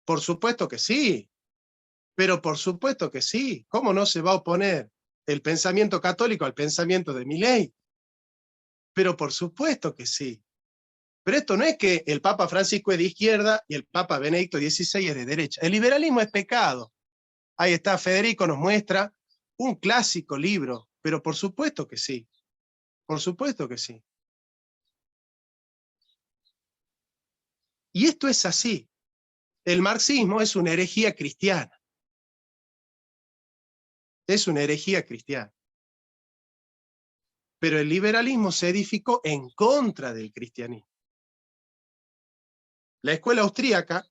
Por supuesto que sí, pero por supuesto que sí. ¿Cómo no se va a oponer el pensamiento católico al pensamiento de Milei? Pero por supuesto que sí. Pero esto no es que el Papa Francisco es de izquierda y el Papa Benedicto XVI es de derecha. El liberalismo es pecado. Ahí está, Federico nos muestra un clásico libro, pero por supuesto que sí. Por supuesto que sí. Y esto es así. El marxismo es una herejía cristiana. Es una herejía cristiana. Pero el liberalismo se edificó en contra del cristianismo. La escuela austríaca,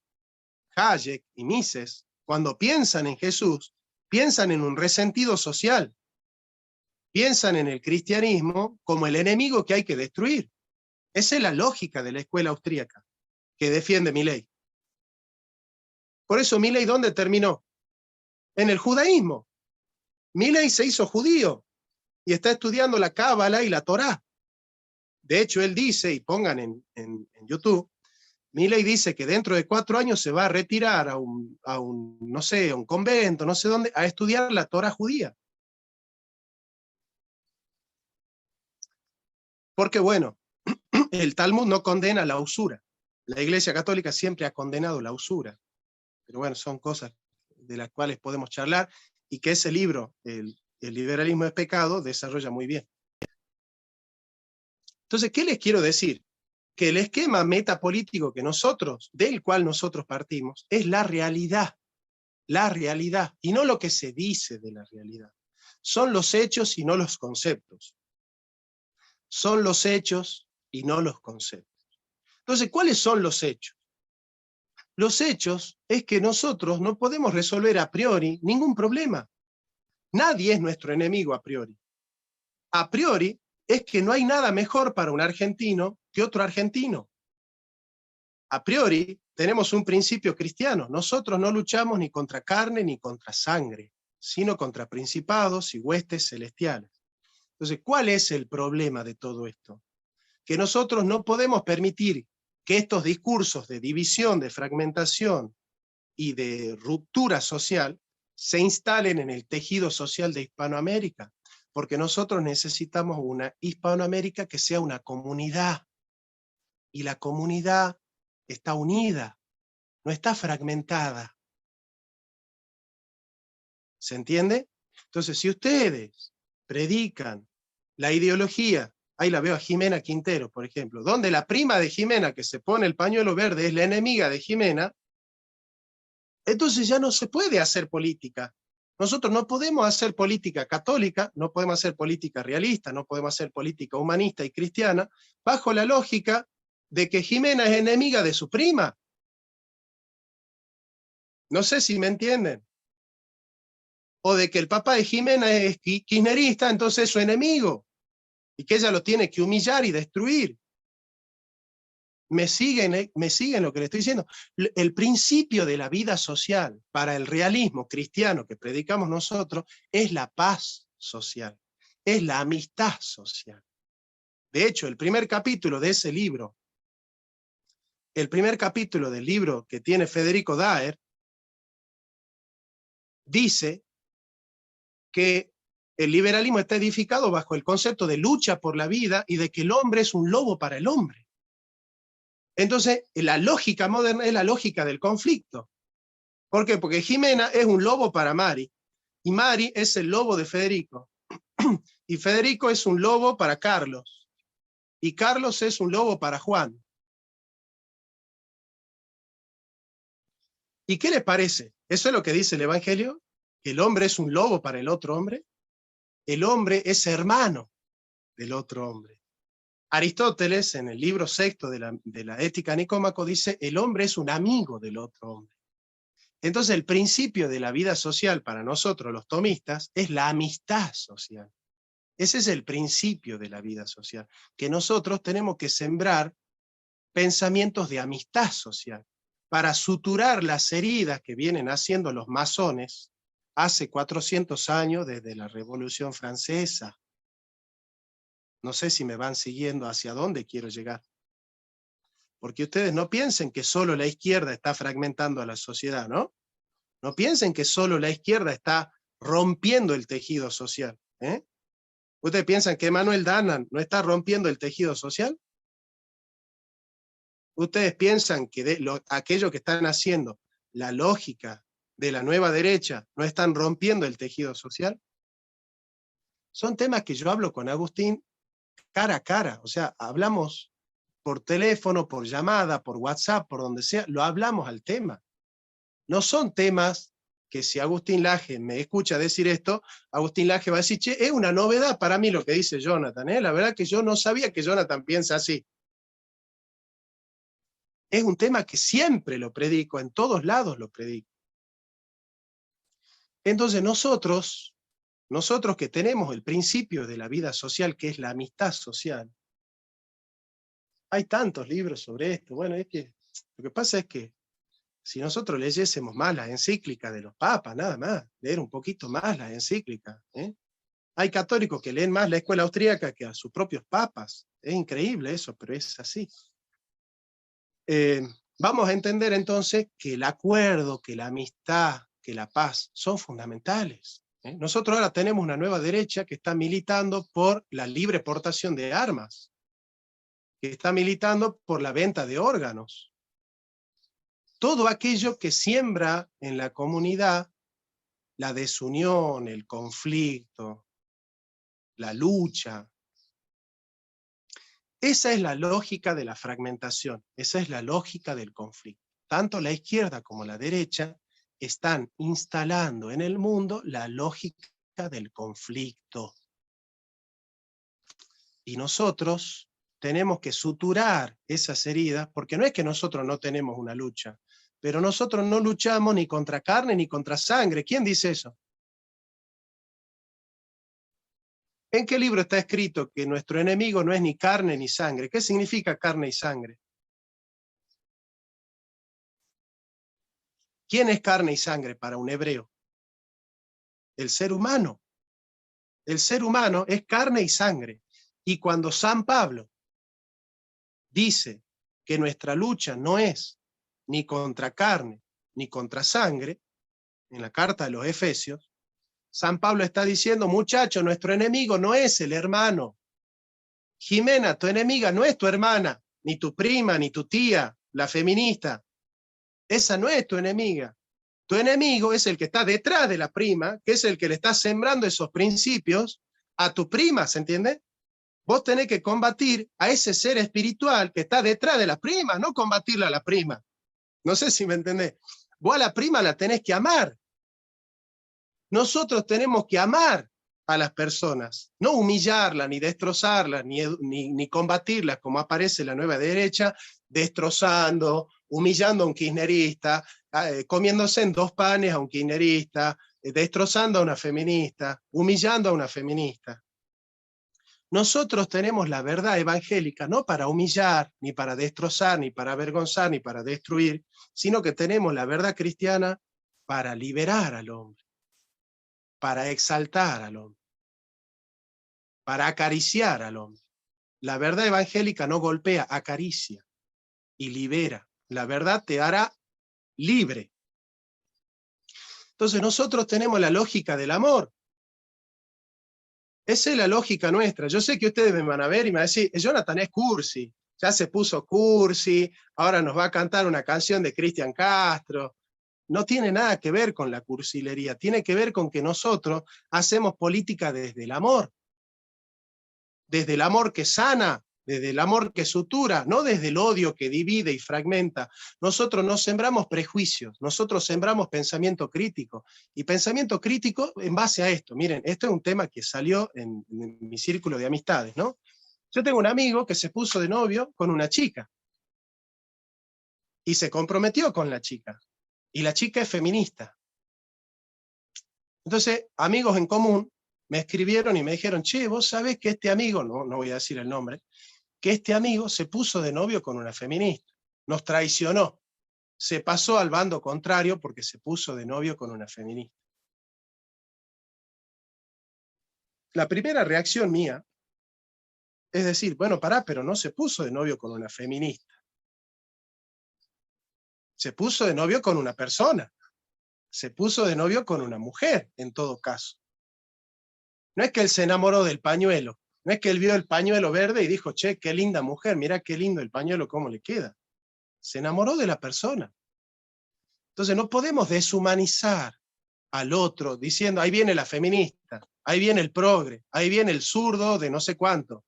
Hayek y Mises, cuando piensan en Jesús, piensan en un resentido social. Piensan en el cristianismo como el enemigo que hay que destruir. Esa es la lógica de la escuela austríaca que defiende Milei. Por eso Milei, ¿dónde terminó? En el judaísmo. Milei se hizo judío y está estudiando la Cábala y la Torá. De hecho, él dice, y pongan en YouTube, Milei dice que dentro de 4 años se va a retirar a un, no sé, a un convento, no sé dónde, a estudiar la Torá judía. Porque bueno, el Talmud no condena la usura. La Iglesia Católica siempre ha condenado la usura. Pero bueno, son cosas de las cuales podemos charlar y que ese libro, el liberalismo es pecado, desarrolla muy bien. Entonces, ¿qué les quiero decir? Que el esquema metapolítico del cual nosotros partimos, es la realidad, y no lo que se dice de la realidad. Son los hechos y no los conceptos. Son los hechos y no los conceptos. Entonces, ¿cuáles son los hechos? Los hechos es que nosotros no podemos resolver a priori ningún problema. Nadie es nuestro enemigo a priori. A priori es que no hay nada mejor para un argentino que otro argentino. A priori tenemos un principio cristiano. Nosotros no luchamos ni contra carne ni contra sangre, sino contra principados y huestes celestiales. Entonces, ¿cuál es el problema de todo esto? Que nosotros no podemos permitir que estos discursos de división, de fragmentación y de ruptura social se instalen en el tejido social de Hispanoamérica, porque nosotros necesitamos una Hispanoamérica que sea una comunidad, y la comunidad está unida, no está fragmentada. ¿Se entiende? Entonces, si ustedes predican la ideología, ahí la veo a Jimena Quintero, por ejemplo, donde la prima de Jimena que se pone el pañuelo verde es la enemiga de Jimena, entonces ya no se puede hacer política. Nosotros no podemos hacer política católica, no podemos hacer política realista, no podemos hacer política humanista y cristiana, bajo la lógica de que Jimena es enemiga de su prima. No sé si me entienden. O de que el papá de Jimena es kirchnerista, entonces es su enemigo, y que ella lo tiene que humillar y destruir. ¿Me siguen lo que le estoy diciendo? El principio de la vida social para el realismo cristiano que predicamos nosotros es la paz social, es la amistad social. De hecho, el primer capítulo de ese libro, el primer capítulo del libro que tiene Federico Daer, dice que el liberalismo está edificado bajo el concepto de lucha por la vida y de que el hombre es un lobo para el hombre. Entonces, la lógica moderna es la lógica del conflicto. ¿Por qué? Porque Jimena es un lobo para Mari, y Mari es el lobo de Federico, y Federico es un lobo para Carlos, y Carlos es un lobo para Juan. ¿Y qué les parece? ¿Eso es lo que dice el Evangelio? ¿Que el hombre es un lobo para el otro hombre? El hombre es hermano del otro hombre. Aristóteles, en el libro sexto de la Ética Nicómaco, dice, el hombre es un amigo del otro hombre. Entonces, el principio de la vida social para nosotros, los tomistas, es la amistad social. Ese es el principio de la vida social, que nosotros tenemos que sembrar pensamientos de amistad social, para suturar las heridas que vienen haciendo los masones hace 400 años desde la Revolución Francesa. No sé si me van siguiendo hacia dónde quiero llegar. Porque ustedes no piensen que solo la izquierda está fragmentando a la sociedad, ¿no? No piensen que solo la izquierda está rompiendo el tejido social. ¿Ustedes piensan que Manuel Danan no está rompiendo el tejido social? ¿Ustedes piensan que aquello que están haciendo, la lógica de la nueva derecha, no están rompiendo el tejido social? Son temas que yo hablo con Agustín cara a cara, o sea, hablamos por teléfono, por llamada, por WhatsApp, por donde sea, lo hablamos al tema. No son temas que si Agustín Laje me escucha decir esto, Agustín Laje va a decir, che, es una novedad para mí lo que dice Jonathan, la verdad que yo no sabía que Jonathan piensa así. Es un tema que siempre lo predico, en todos lados lo predico. Entonces nosotros que tenemos el principio de la vida social, que es la amistad social, hay tantos libros sobre esto. Bueno, es que lo que pasa es que si nosotros leyésemos más las encíclicas de los papas, nada más, leer un poquito más las encíclicas. Hay católicos que leen más la escuela austríaca que a sus propios papas. Es increíble eso, pero es así. Vamos a entender entonces que el acuerdo, que la amistad, que la paz son fundamentales. Nosotros ahora tenemos una nueva derecha que está militando por la libre portación de armas, que está militando por la venta de órganos. Todo aquello que siembra en la comunidad la desunión, el conflicto, la lucha. Esa es la lógica de la fragmentación, esa es la lógica del conflicto. Tanto la izquierda como la derecha están instalando en el mundo la lógica del conflicto. Y nosotros tenemos que suturar esas heridas, porque no es que nosotros no tenemos una lucha, pero nosotros no luchamos ni contra carne ni contra sangre. ¿Quién dice eso? ¿En qué libro está escrito que nuestro enemigo no es ni carne ni sangre? ¿Qué significa carne y sangre? ¿Quién es carne y sangre para un hebreo? El ser humano. El ser humano es carne y sangre. Y cuando San Pablo dice que nuestra lucha no es ni contra carne ni contra sangre, en la carta de los Efesios, San Pablo está diciendo, muchacho, nuestro enemigo no es el hermano. Jimena, tu enemiga no es tu hermana, ni tu prima, ni tu tía, la feminista. Esa no es tu enemiga. Tu enemigo es el que está detrás de la prima, que es el que le está sembrando esos principios a tu prima, ¿se entiende? Vos tenés que combatir a ese ser espiritual que está detrás de la prima, no combatirla a la prima. No sé si me entendés. Vos a la prima la tenés que amar. Nosotros tenemos que amar a las personas, no humillarlas, ni destrozarlas, ni combatirlas, como aparece la nueva derecha, destrozando, humillando a un kirchnerista, comiéndose en 2 panes a un kirchnerista, destrozando a una feminista, humillando a una feminista. Nosotros tenemos la verdad evangélica no para humillar, ni para destrozar, ni para avergonzar, ni para destruir, sino que tenemos la verdad cristiana para liberar al hombre, para exaltar al hombre, para acariciar al hombre. La verdad evangélica no golpea, acaricia y libera. La verdad te hará libre. Entonces nosotros tenemos la lógica del amor. Esa es la lógica nuestra. Yo sé que ustedes me van a ver y me van a decir, Jonathan es cursi, ya se puso cursi, ahora nos va a cantar una canción de Cristian Castro. No tiene nada que ver con la cursilería, tiene que ver con que nosotros hacemos política desde el amor que sana, desde el amor que sutura, no desde el odio que divide y fragmenta. Nosotros no sembramos prejuicios, nosotros sembramos pensamiento crítico, y pensamiento crítico en base a esto. Miren, esto es un tema que salió en mi círculo de amistades, ¿no? Yo tengo un amigo que se puso de novio con una chica, y se comprometió con la chica, y la chica es feminista. Entonces, amigos en común me escribieron y me dijeron, che, vos sabés que este amigo, no voy a decir el nombre, que este amigo se puso de novio con una feminista, nos traicionó, se pasó al bando contrario porque se puso de novio con una feminista. La primera reacción mía es decir, bueno, pará, pero no se puso de novio con una feminista. Se puso de novio con una persona. Se puso de novio con una mujer, en todo caso. No es que él se enamoró del pañuelo. No es que él vio el pañuelo verde y dijo, che, qué linda mujer, mirá qué lindo el pañuelo, cómo le queda. Se enamoró de la persona. Entonces no podemos deshumanizar al otro diciendo, ahí viene la feminista, ahí viene el progre, ahí viene el zurdo de no sé cuánto,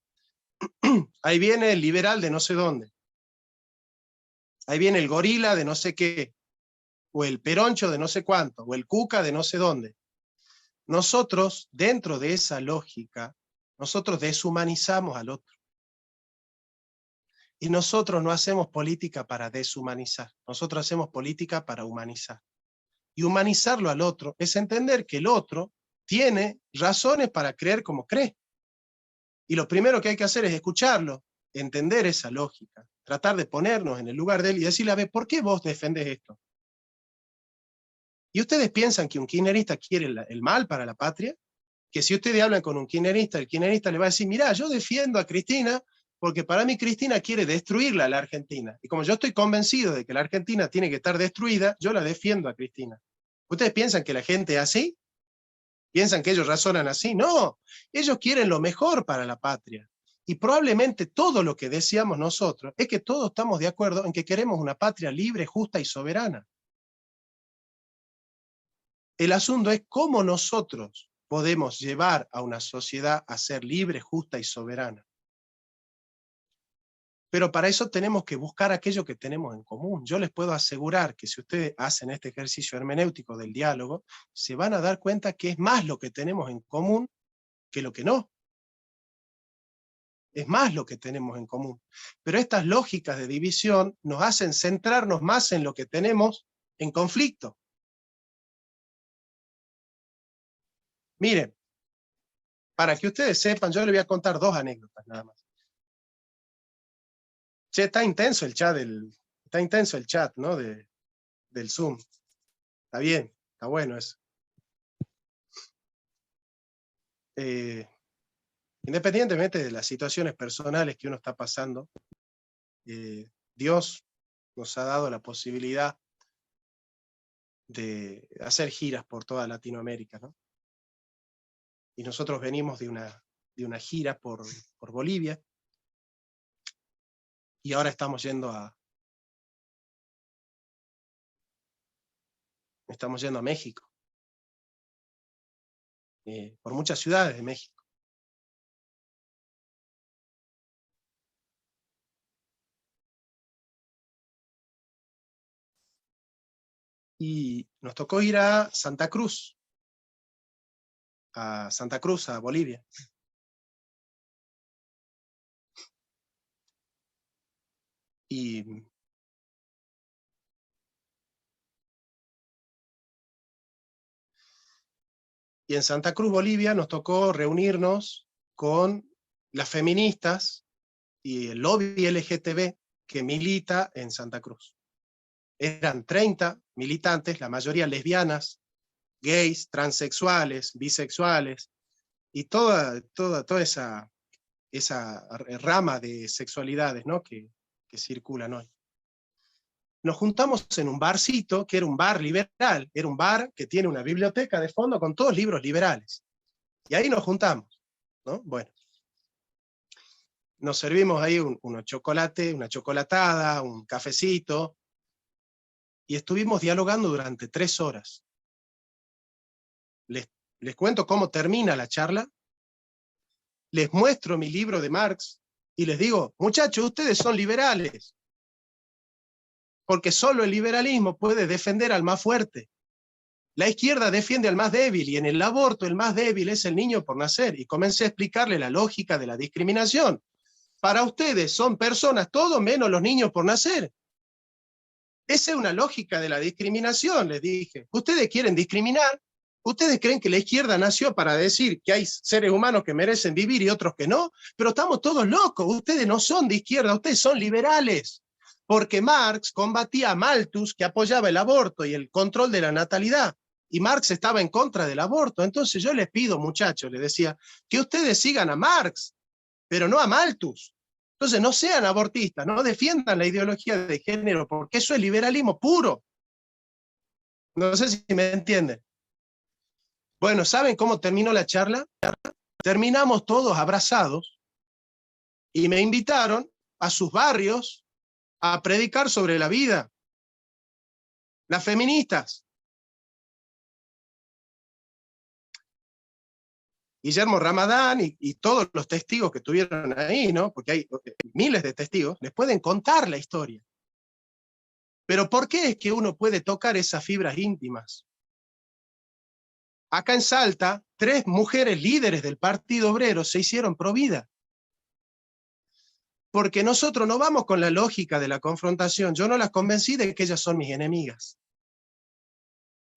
ahí viene el liberal de no sé dónde, ahí viene el gorila de no sé qué, o el peroncho de no sé cuánto, o el cuca de no sé dónde. Nosotros, dentro de esa lógica, nosotros deshumanizamos al otro. Y nosotros no hacemos política para deshumanizar, nosotros hacemos política para humanizar. Y humanizarlo al otro es entender que el otro tiene razones para creer como cree. Y lo primero que hay que hacer es escucharlo, entender esa lógica, tratar de ponernos en el lugar de él y decirle, a ver, ¿por qué vos defendés esto? ¿Y ustedes piensan que un kirchnerista quiere el mal para la patria? Que si ustedes hablan con un kirchnerista, el kirchnerista le va a decir, mirá, yo defiendo a Cristina porque para mí Cristina quiere destruirla a la Argentina. Y como yo estoy convencido de que la Argentina tiene que estar destruida, yo la defiendo a Cristina. ¿Ustedes piensan que la gente es así? ¿Piensan que ellos razonan así? No, ellos quieren lo mejor para la patria. Y probablemente todo lo que deseamos nosotros es que todos estamos de acuerdo en que queremos una patria libre, justa y soberana. El asunto es cómo nosotros podemos llevar a una sociedad a ser libre, justa y soberana. Pero para eso tenemos que buscar aquello que tenemos en común. Yo les puedo asegurar que si ustedes hacen este ejercicio hermenéutico del diálogo, se van a dar cuenta que es más lo que tenemos en común que lo que no. Es más lo que tenemos en común. Pero estas lógicas de división nos hacen centrarnos más en lo que tenemos en conflicto. Miren, para que ustedes sepan, yo les voy a contar 2 anécdotas nada más. Che, está intenso el chat, ¿no? Del Zoom. Está bien, está bueno eso. Independientemente de las situaciones personales que uno está pasando, Dios nos ha dado la posibilidad de hacer giras por toda Latinoamérica, ¿no? Y nosotros venimos de una gira por Bolivia, y ahora estamos yendo a México, por muchas ciudades de México. Y nos tocó ir a Santa Cruz, a Bolivia. Y en Santa Cruz, Bolivia, nos tocó reunirnos con las feministas y el lobby LGTB que milita en Santa Cruz. Eran 30 militantes, la mayoría lesbianas, gays, transexuales, bisexuales, y toda esa rama de sexualidades, ¿no? que circulan hoy. Nos juntamos en un barcito, que era un bar liberal, era un bar que tiene una biblioteca de fondo con todos libros liberales. Y ahí nos juntamos, ¿no? Bueno. Nos servimos ahí unos chocolates, una chocolatada, un cafecito, y estuvimos dialogando durante 3 horas. Les cuento cómo termina la charla, les muestro mi libro de Marx, y les digo, muchachos, ustedes son liberales, porque solo el liberalismo puede defender al más fuerte. La izquierda defiende al más débil, y en el aborto el más débil es el niño por nacer, y comencé a explicarle la lógica de la discriminación. Para ustedes son personas todos menos los niños por nacer. Esa es una lógica de la discriminación, les dije. Ustedes quieren discriminar, ustedes creen que la izquierda nació para decir que hay seres humanos que merecen vivir y otros que no, pero estamos todos locos, ustedes no son de izquierda, ustedes son liberales. Porque Marx combatía a Malthus, que apoyaba el aborto y el control de la natalidad, y Marx estaba en contra del aborto. Entonces yo les pido, muchachos, les decía, que ustedes sigan a Marx, pero no a Malthus. Entonces no sean abortistas, no defiendan la ideología de género, porque eso es liberalismo puro. No sé si me entienden. Bueno, ¿saben cómo terminó la charla? Terminamos todos abrazados y me invitaron a sus barrios a predicar sobre la vida. Las feministas. Guillermo Ramadán y todos los testigos que estuvieron ahí, ¿no? Porque hay miles de testigos, les pueden contar la historia. Pero ¿por qué es que uno puede tocar esas fibras íntimas? Acá en Salta, 3 mujeres líderes del Partido Obrero se hicieron pro vida. Porque nosotros no vamos con la lógica de la confrontación. Yo no las convencí de que ellas son mis enemigas.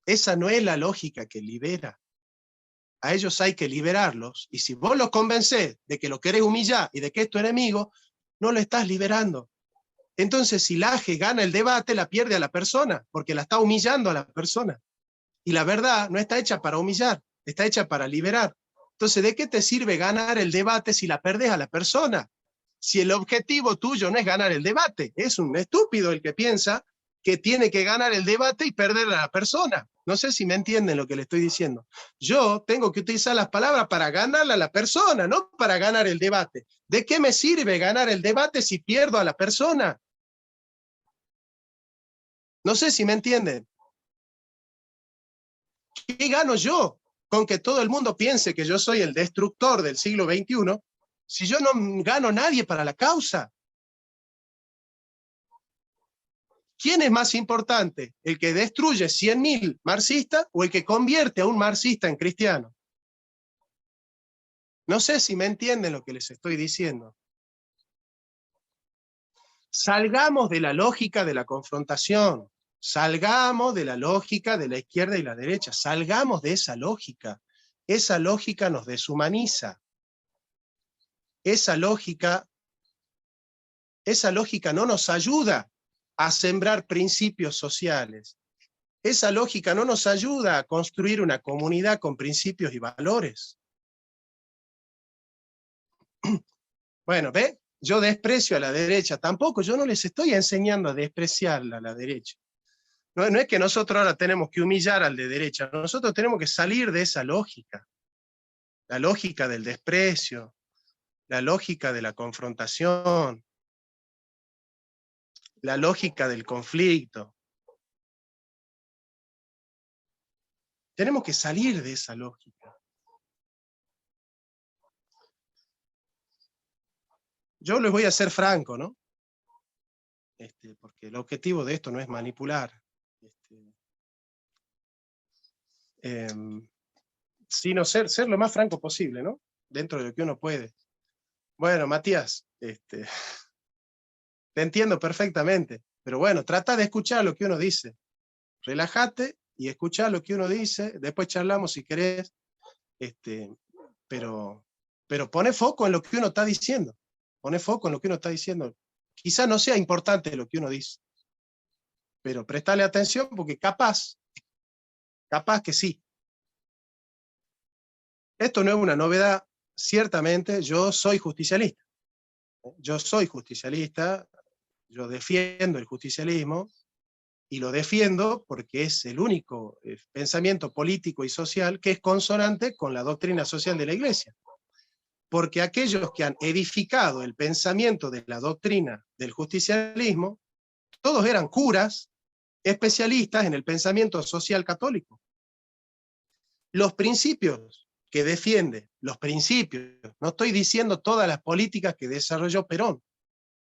Esa no es la lógica que libera. A ellos hay que liberarlos, y si vos los convencés de que lo querés humillar y de que es tu enemigo, no lo estás liberando. Entonces, si la AGE gana el debate, la pierde a la persona, porque la está humillando a la persona. Y la verdad no está hecha para humillar, está hecha para liberar. Entonces, ¿de qué te sirve ganar el debate si la perdés a la persona? Si el objetivo tuyo no es ganar el debate, es un estúpido el que piensa que tiene que ganar el debate y perder a la persona. No sé si me entienden lo que le estoy diciendo. Yo tengo que utilizar las palabras para ganarle a la persona, no para ganar el debate. ¿De qué me sirve ganar el debate si pierdo a la persona? No sé si me entienden. ¿Qué gano yo con que todo el mundo piense que yo soy el destructor del siglo XXI si yo no gano nadie para la causa? ¿Quién es más importante? ¿El que destruye 100.000 marxistas o el que convierte a un marxista en cristiano? No sé si me entienden lo que les estoy diciendo. Salgamos de la lógica de la confrontación, salgamos de la lógica de la izquierda y la derecha, salgamos de esa lógica. Esa lógica nos deshumaniza. Esa lógica no nos ayuda a sembrar principios sociales. Esa lógica no nos ayuda a construir una comunidad con principios y valores. Bueno, ¿ve? Yo desprecio a la derecha, tampoco, yo no les estoy enseñando a despreciarla a la derecha. No es que nosotros ahora tenemos que humillar al de derecha, nosotros tenemos que salir de esa lógica. La lógica del desprecio, la lógica de la confrontación, la lógica del conflicto. Tenemos que salir de esa lógica. Yo les voy a ser franco, ¿no? Porque el objetivo de esto no es manipular. Sino ser lo más franco posible, ¿no? Dentro de lo que uno puede. Bueno, Matías, te entiendo perfectamente, pero bueno, trata de escuchar lo que uno dice. Relájate y escucha lo que uno dice, después charlamos si querés, pero pone foco en lo que uno está diciendo. Pone foco en lo que uno está diciendo. Quizá no sea importante lo que uno dice, pero prestale atención porque capaz que sí. Esto no es una novedad, ciertamente yo soy justicialista. Yo soy justicialista, yo defiendo el justicialismo, y lo defiendo porque es el único pensamiento político y social que es consonante con la doctrina social de la Iglesia. Porque aquellos que han edificado el pensamiento de la doctrina del justicialismo, todos eran curas especialistas en el pensamiento social católico. Los principios que defiende, los principios, no estoy diciendo todas las políticas que desarrolló Perón,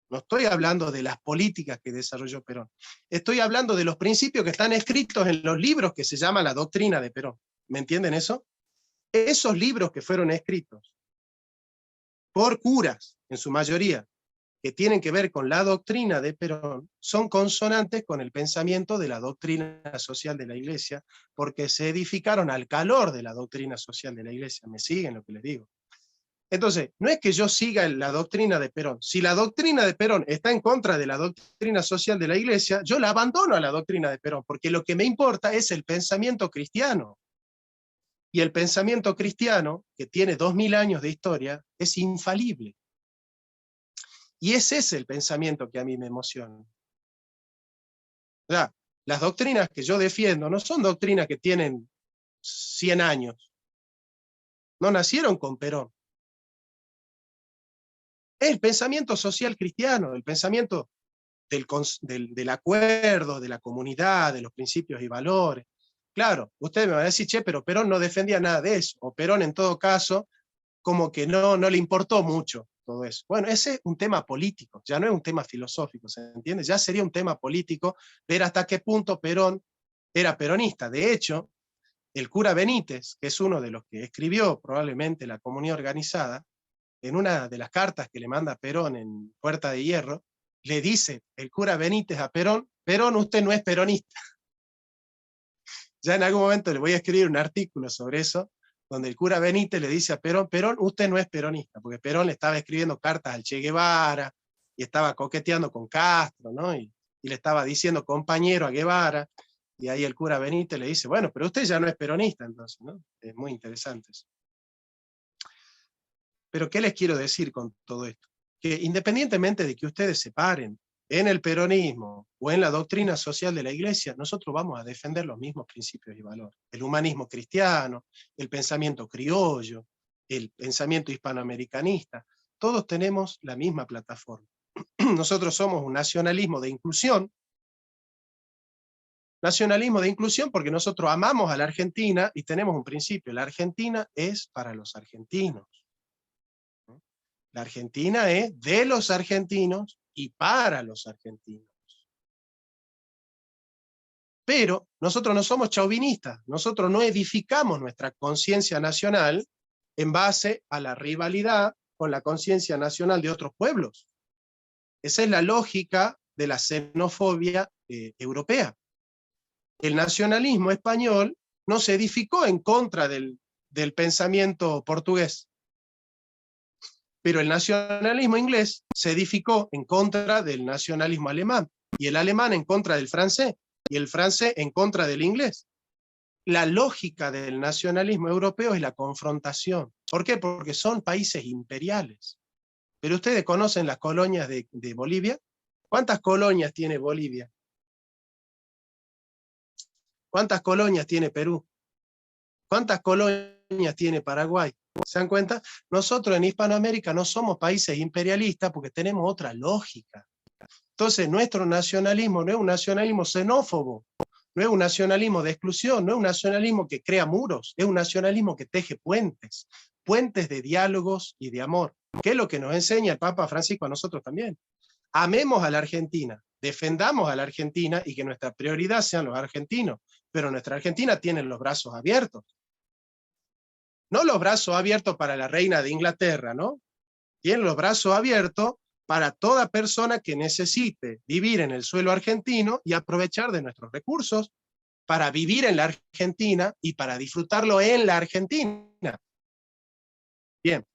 no estoy hablando de las políticas que desarrolló Perón, estoy hablando de los principios que están escritos en los libros que se llama la doctrina de Perón. ¿Me entienden eso? Esos libros que fueron escritos por curas, en su mayoría, que tienen que ver con la doctrina de Perón, son consonantes con el pensamiento de la doctrina social de la Iglesia, porque se edificaron al calor de la doctrina social de la Iglesia. ¿Me siguen lo que les digo? Entonces, no es que yo siga la doctrina de Perón. Si la doctrina de Perón está en contra de la doctrina social de la Iglesia, yo la abandono a la doctrina de Perón, porque lo que me importa es el pensamiento cristiano. Y el pensamiento cristiano, que tiene 2000 años de historia, es infalible. Y ese es el pensamiento que a mí me emociona. O sea, las doctrinas que yo defiendo no son doctrinas que tienen 100 años. No nacieron con Perón. Es el pensamiento social cristiano, el pensamiento del acuerdo, de la comunidad, de los principios y valores. Claro, usted me va a decir, che, pero Perón no defendía nada de eso, o Perón en todo caso, como que no le importó mucho todo eso. Bueno, ese es un tema político, ya no es un tema filosófico, ¿se entiende? Ya sería un tema político ver hasta qué punto Perón era peronista. De hecho, el cura Benítez, que es uno de los que escribió probablemente la Comunidad Organizada, en una de las cartas que le manda Perón en Puerta de Hierro, le dice el cura Benítez a Perón, Perón, usted no es peronista. Ya en algún momento le voy a escribir un artículo sobre eso, donde el cura Benítez le dice a Perón, Perón, usted no es peronista, porque Perón le estaba escribiendo cartas al Che Guevara, y estaba coqueteando con Castro, ¿no? Y le estaba diciendo compañero a Guevara, y ahí el cura Benítez le dice, bueno, pero usted ya no es peronista, entonces, ¿no? Es muy interesante eso. Pero ¿qué les quiero decir con todo esto? Que independientemente de que ustedes se paren en el peronismo o en la doctrina social de la Iglesia, nosotros vamos a defender los mismos principios y valores. El humanismo cristiano, el pensamiento criollo, el pensamiento hispanoamericanista, todos tenemos la misma plataforma. Nosotros somos un nacionalismo de inclusión porque nosotros amamos a la Argentina y tenemos un principio, la Argentina es para los argentinos. La Argentina es de los argentinos y para los argentinos. Pero nosotros no somos chauvinistas, nosotros no edificamos nuestra conciencia nacional en base a la rivalidad con la conciencia nacional de otros pueblos. Esa es la lógica de la xenofobia europea. El nacionalismo español no se edificó en contra del pensamiento portugués, pero el nacionalismo inglés se edificó en contra del nacionalismo alemán, y el alemán en contra del francés, y el francés en contra del inglés. La lógica del nacionalismo europeo es la confrontación. ¿Por qué? Porque son países imperiales. Pero ustedes conocen las colonias de Bolivia. ¿Cuántas colonias tiene Bolivia? ¿Cuántas colonias tiene Perú? ¿Cuántas colonias tiene Paraguay? ¿Se dan cuenta? Nosotros en Hispanoamérica no somos países imperialistas porque tenemos otra lógica. Entonces nuestro nacionalismo no es un nacionalismo xenófobo, no es un nacionalismo de exclusión, no es un nacionalismo que crea muros, es un nacionalismo que teje puentes, puentes de diálogos y de amor, que es lo que nos enseña el Papa Francisco a nosotros también. Amemos a la Argentina, defendamos a la Argentina y que nuestra prioridad sean los argentinos, pero nuestra Argentina tiene los brazos abiertos. No los brazos abiertos para la reina de Inglaterra, ¿no? Tienen los brazos abiertos para toda persona que necesite vivir en el suelo argentino y aprovechar de nuestros recursos para vivir en la Argentina y para disfrutarlo en la Argentina. Bien.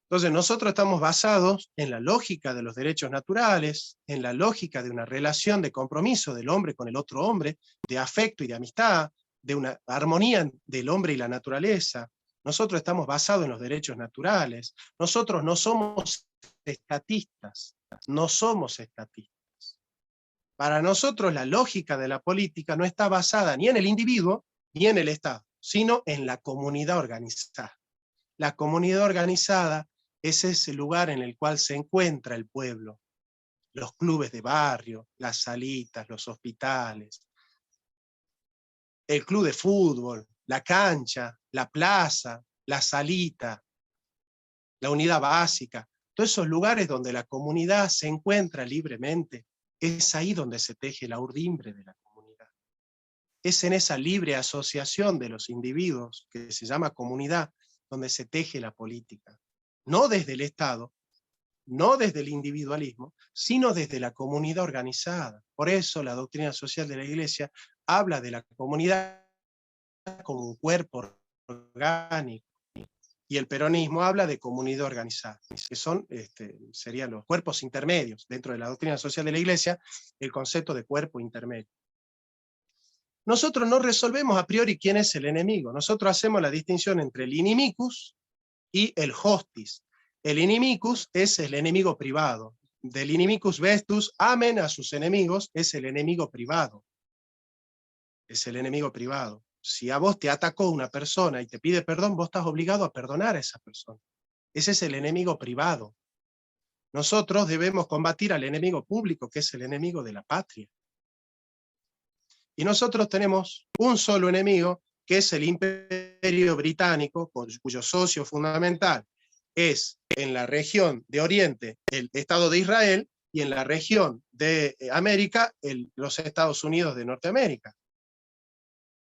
Entonces nosotros estamos basados en la lógica de los derechos naturales, en la lógica de una relación de compromiso del hombre con el otro hombre, de afecto y de amistad, de una armonía del hombre y la naturaleza. Nosotros estamos basados en los derechos naturales. Nosotros no somos estatistas, no somos estatistas. Para nosotros la lógica de la política no está basada ni en el individuo ni en el Estado, sino en la comunidad organizada. La comunidad organizada es ese lugar en el cual se encuentra el pueblo, los clubes de barrio, las salitas, los hospitales, el club de fútbol, la cancha, la plaza, la salita, la unidad básica, todos esos lugares donde la comunidad se encuentra libremente, es ahí donde se teje la urdimbre de la comunidad. Es en esa libre asociación de los individuos, que se llama comunidad, donde se teje la política. No desde el Estado, no desde el individualismo, sino desde la comunidad organizada. Por eso la doctrina social de la Iglesia habla de la comunidad como un cuerpo orgánico, y el peronismo habla de comunidad organizada, que son, serían los cuerpos intermedios. Dentro de la doctrina social de la Iglesia, el concepto de cuerpo intermedio. Nosotros no resolvemos a priori quién es el enemigo, nosotros hacemos la distinción entre el inimicus y el hostis. El inimicus es el enemigo privado. Del inimicus vestus, amen a sus enemigos, es el enemigo privado. Es el enemigo privado. Si a vos te atacó una persona y te pide perdón, vos estás obligado a perdonar a esa persona. Ese es el enemigo privado. Nosotros debemos combatir al enemigo público, que es el enemigo de la patria. Y nosotros tenemos un solo enemigo, que es el Imperio Británico, cuyo socio fundamental es en la región de Oriente el Estado de Israel, y en la región de América los Estados Unidos de Norteamérica.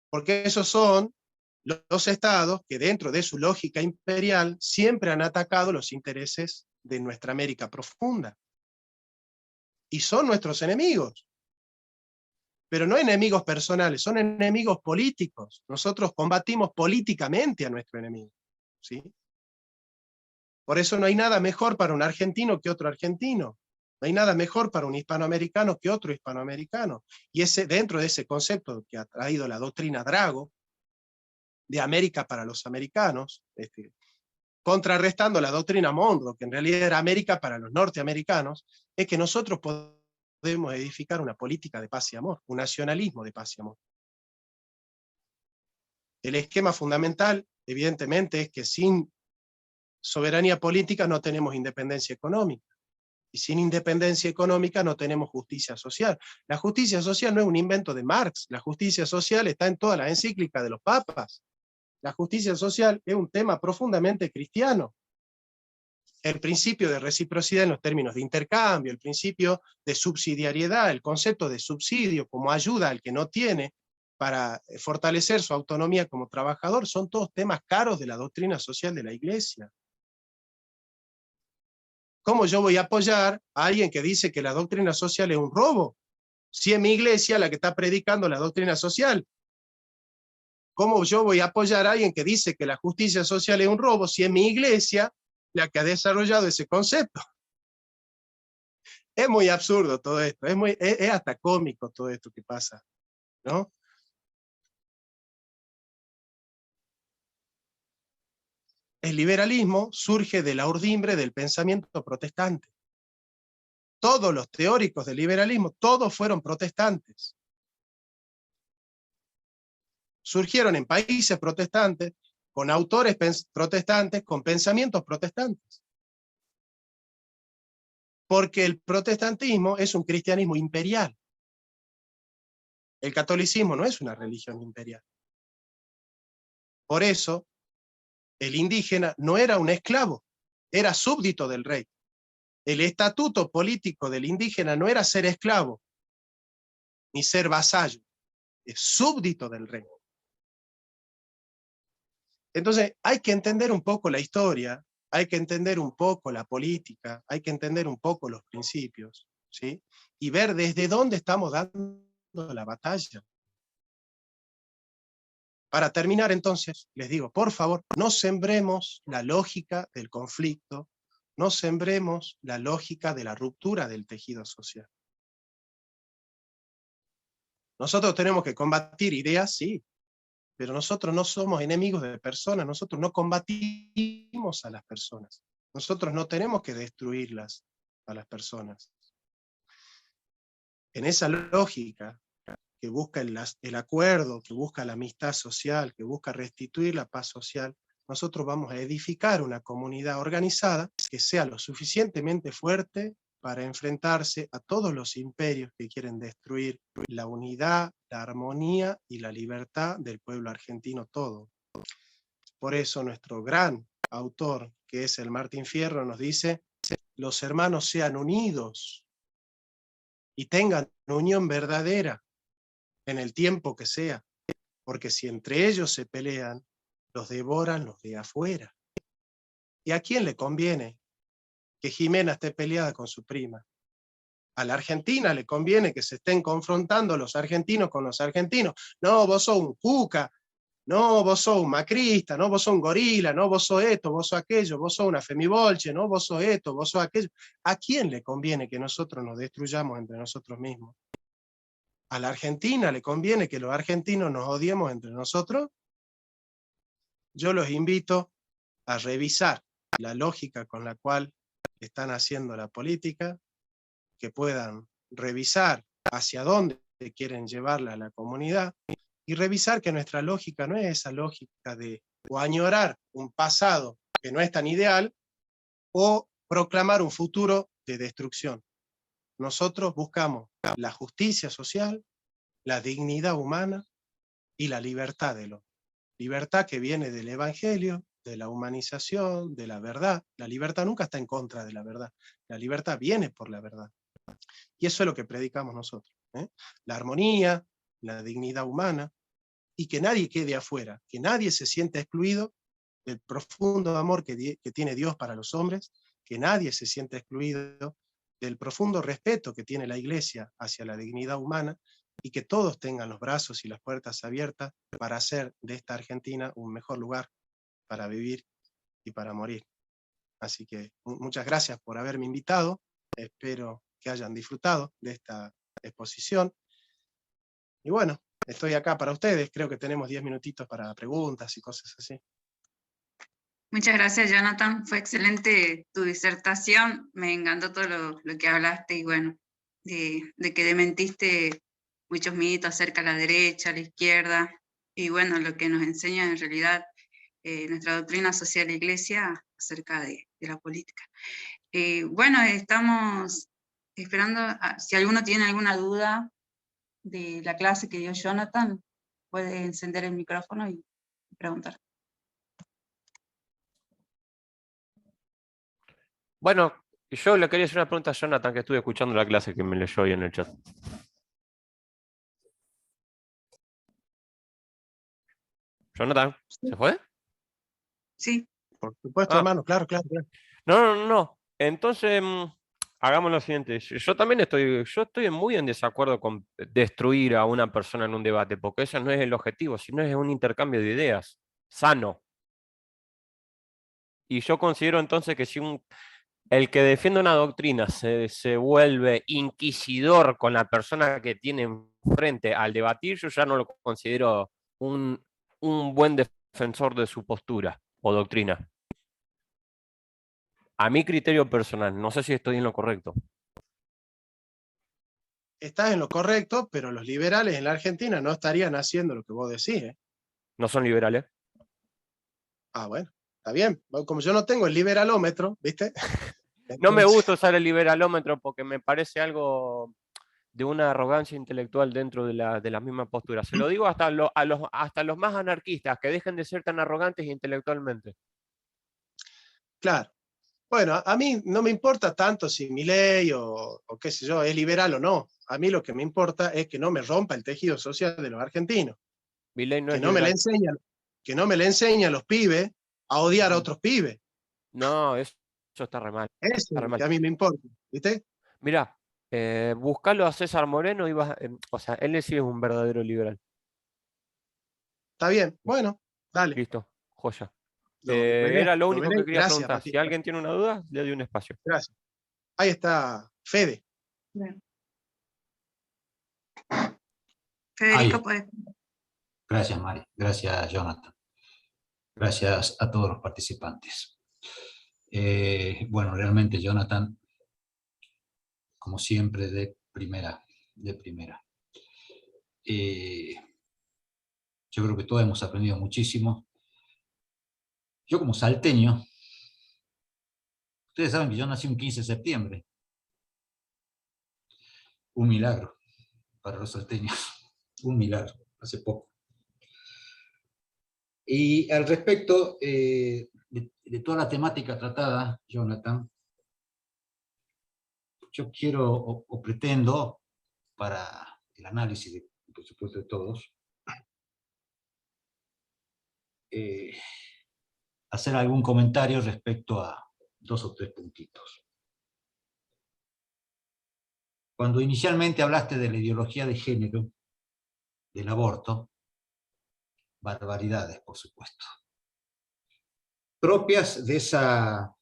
Porque esos son los estados que dentro de su lógica imperial siempre han atacado los intereses de nuestra América profunda. Y son nuestros enemigos. Pero no enemigos personales, son enemigos políticos. Nosotros combatimos políticamente a nuestro enemigo, ¿sí? Por eso no hay nada mejor para un argentino que otro argentino. No hay nada mejor para un hispanoamericano que otro hispanoamericano. Y dentro de ese concepto que ha traído la doctrina Drago, de América para los americanos, contrarrestando la doctrina Monroe, que en realidad era América para los norteamericanos, es que nosotros podemos edificar una política de paz y amor, un nacionalismo de paz y amor. El esquema fundamental, evidentemente, es que sin soberanía política no tenemos independencia económica. Y sin independencia económica no tenemos justicia social. La justicia social no es un invento de Marx, la justicia social está en todas las encíclicas de los papas. La justicia social es un tema profundamente cristiano. El principio de reciprocidad en los términos de intercambio, el principio de subsidiariedad, el concepto de subsidio como ayuda al que no tiene para fortalecer su autonomía como trabajador, son todos temas caros de la doctrina social de la Iglesia. ¿Cómo yo voy a apoyar a alguien que dice que la doctrina social es un robo? Si es mi iglesia la que está predicando la doctrina social. ¿Cómo yo voy a apoyar a alguien que dice que la justicia social es un robo si es mi iglesia la que ha desarrollado ese concepto? Es muy absurdo todo esto, es hasta cómico todo esto que pasa, ¿no? El liberalismo surge de la urdimbre del pensamiento protestante. Todos los teóricos del liberalismo, todos fueron protestantes. Surgieron en países protestantes, con autores protestantes, con pensamientos protestantes. Porque el protestantismo es un cristianismo imperial. El catolicismo no es una religión imperial. Por eso, el indígena no era un esclavo, era súbdito del rey. El estatuto político del indígena no era ser esclavo, ni ser vasallo, es súbdito del rey. Entonces, hay que entender un poco la historia, hay que entender un poco la política, hay que entender un poco los principios, ¿sí? Y ver desde dónde estamos dando la batalla. Para terminar, entonces, les digo, por favor, no sembremos la lógica del conflicto, no sembremos la lógica de la ruptura del tejido social. Nosotros tenemos que combatir ideas, sí, pero nosotros no somos enemigos de personas, nosotros no combatimos a las personas, nosotros no tenemos que destruirlas a las personas. En esa lógica que busca el acuerdo, que busca la amistad social, que busca restituir la paz social, nosotros vamos a edificar una comunidad organizada que sea lo suficientemente fuerte para enfrentarse a todos los imperios que quieren destruir la unidad, la armonía y la libertad del pueblo argentino todo. Por eso nuestro gran autor, que es el Martín Fierro, nos dice: los hermanos sean unidos y tengan unión verdadera en el tiempo que sea, porque si entre ellos se pelean, los devoran los de afuera. ¿Y a quién le conviene que Jimena esté peleada con su prima? A la Argentina le conviene que se estén confrontando los argentinos con los argentinos. No, vos sos un cuca, no, vos sos un macrista, no, vos sos un gorila, no, vos sos esto, vos sos aquello, vos sos una femibolche, no, vos sos esto, vos sos aquello. ¿A quién le conviene que nosotros nos destruyamos entre nosotros mismos? ¿A la Argentina le conviene que los argentinos nos odiemos entre nosotros? Yo los invito a revisar la lógica con la cual están haciendo la política, que puedan revisar hacia dónde quieren llevarla a la comunidad, y revisar que nuestra lógica no es esa lógica de o añorar un pasado que no es tan ideal, o proclamar un futuro de destrucción. Nosotros buscamos la justicia social, la dignidad humana y la libertad del hombre. Libertad que viene del Evangelio, de la humanización, de la verdad. La libertad nunca está en contra de la verdad. La libertad viene por la verdad. Y eso es lo que predicamos nosotros. La armonía, la dignidad humana, y que nadie quede afuera, que nadie se sienta excluido del profundo amor que tiene Dios para los hombres, que nadie se sienta excluido del profundo respeto que tiene la Iglesia hacia la dignidad humana, y que todos tengan los brazos y las puertas abiertas para hacer de esta Argentina un mejor lugar para vivir y para morir. Así que muchas gracias por haberme invitado, espero que hayan disfrutado de esta exposición, y bueno, estoy acá para ustedes, creo que tenemos 10 minutitos para preguntas y cosas así. Muchas gracias, Jonathan. Fue excelente tu disertación. Me encantó todo lo que hablaste y bueno, de que desmentiste muchos mitos acerca de la derecha, la izquierda y bueno, lo que nos enseña en realidad nuestra doctrina social de Iglesia acerca de la política. Bueno, estamos esperando, si alguno tiene alguna duda de la clase que dio Jonathan, puede encender el micrófono y preguntar. Bueno, yo le quería hacer una pregunta a Jonathan, que estuve escuchando la clase que me leyó ahí en el chat. Jonathan, ¿se fue? Sí. Por supuesto, hermano, claro. No. Entonces, hagamos lo siguiente. Yo también estoy muy en desacuerdo con destruir a una persona en un debate, porque ese no es el objetivo, sino es un intercambio de ideas, sano. Y yo considero entonces que si el que defiende una doctrina se vuelve inquisidor con la persona que tiene enfrente al debatir, yo ya no lo considero un buen defensor de su postura o doctrina. A mi criterio personal, no sé si estoy en lo correcto. Estás en lo correcto, pero los liberales en la Argentina no estarían haciendo lo que vos decís, ¿eh? ¿No son liberales? Ah, bueno, está bien. Como yo no tengo el liberalómetro, ¿viste? No me Entonces, gusta usar el liberalómetro porque me parece algo de una arrogancia intelectual dentro de la misma postura. Se lo digo hasta los más anarquistas, que dejen de ser tan arrogantes intelectualmente. claro. Bueno, a mí no me importa tanto si Milei o qué sé yo, es liberal o no. A mí lo que me importa es que no me rompa el tejido social de los argentinos. Milei no Que es no me le liberal. que no me le enseñe a los pibes a odiar a otros pibes. No, eso está re mal. Eso Está es re lo que mal. a mí me importa, ¿viste? Mirá, buscalo a César Moreno y o sea, él sí es un verdadero liberal. Está bien, bueno, dale. Listo, joya. Veré, Era lo lo único veré. que quería Gracias, preguntar. Si Ratita. alguien tiene una duda, le doy un espacio. Gracias. Ahí está Fede. Bien. Ahí. Federico, puedes. Gracias, Mari. Gracias, Jonathan. Gracias a todos los participantes. Bueno, realmente, Jonathan, como siempre, de primera. Yo creo que todos hemos aprendido muchísimo. Yo como salteño, ustedes saben que yo nací un 15 de septiembre. Un milagro para los salteños. Un milagro, hace poco. Y al respecto de toda la temática tratada, Jonathan, yo quiero o pretendo, para el análisis, por supuesto, de todos, hacer algún comentario respecto a 2 o 3 puntitos. Cuando inicialmente hablaste de la ideología de género, del aborto, barbaridades, por supuesto, propias de esa...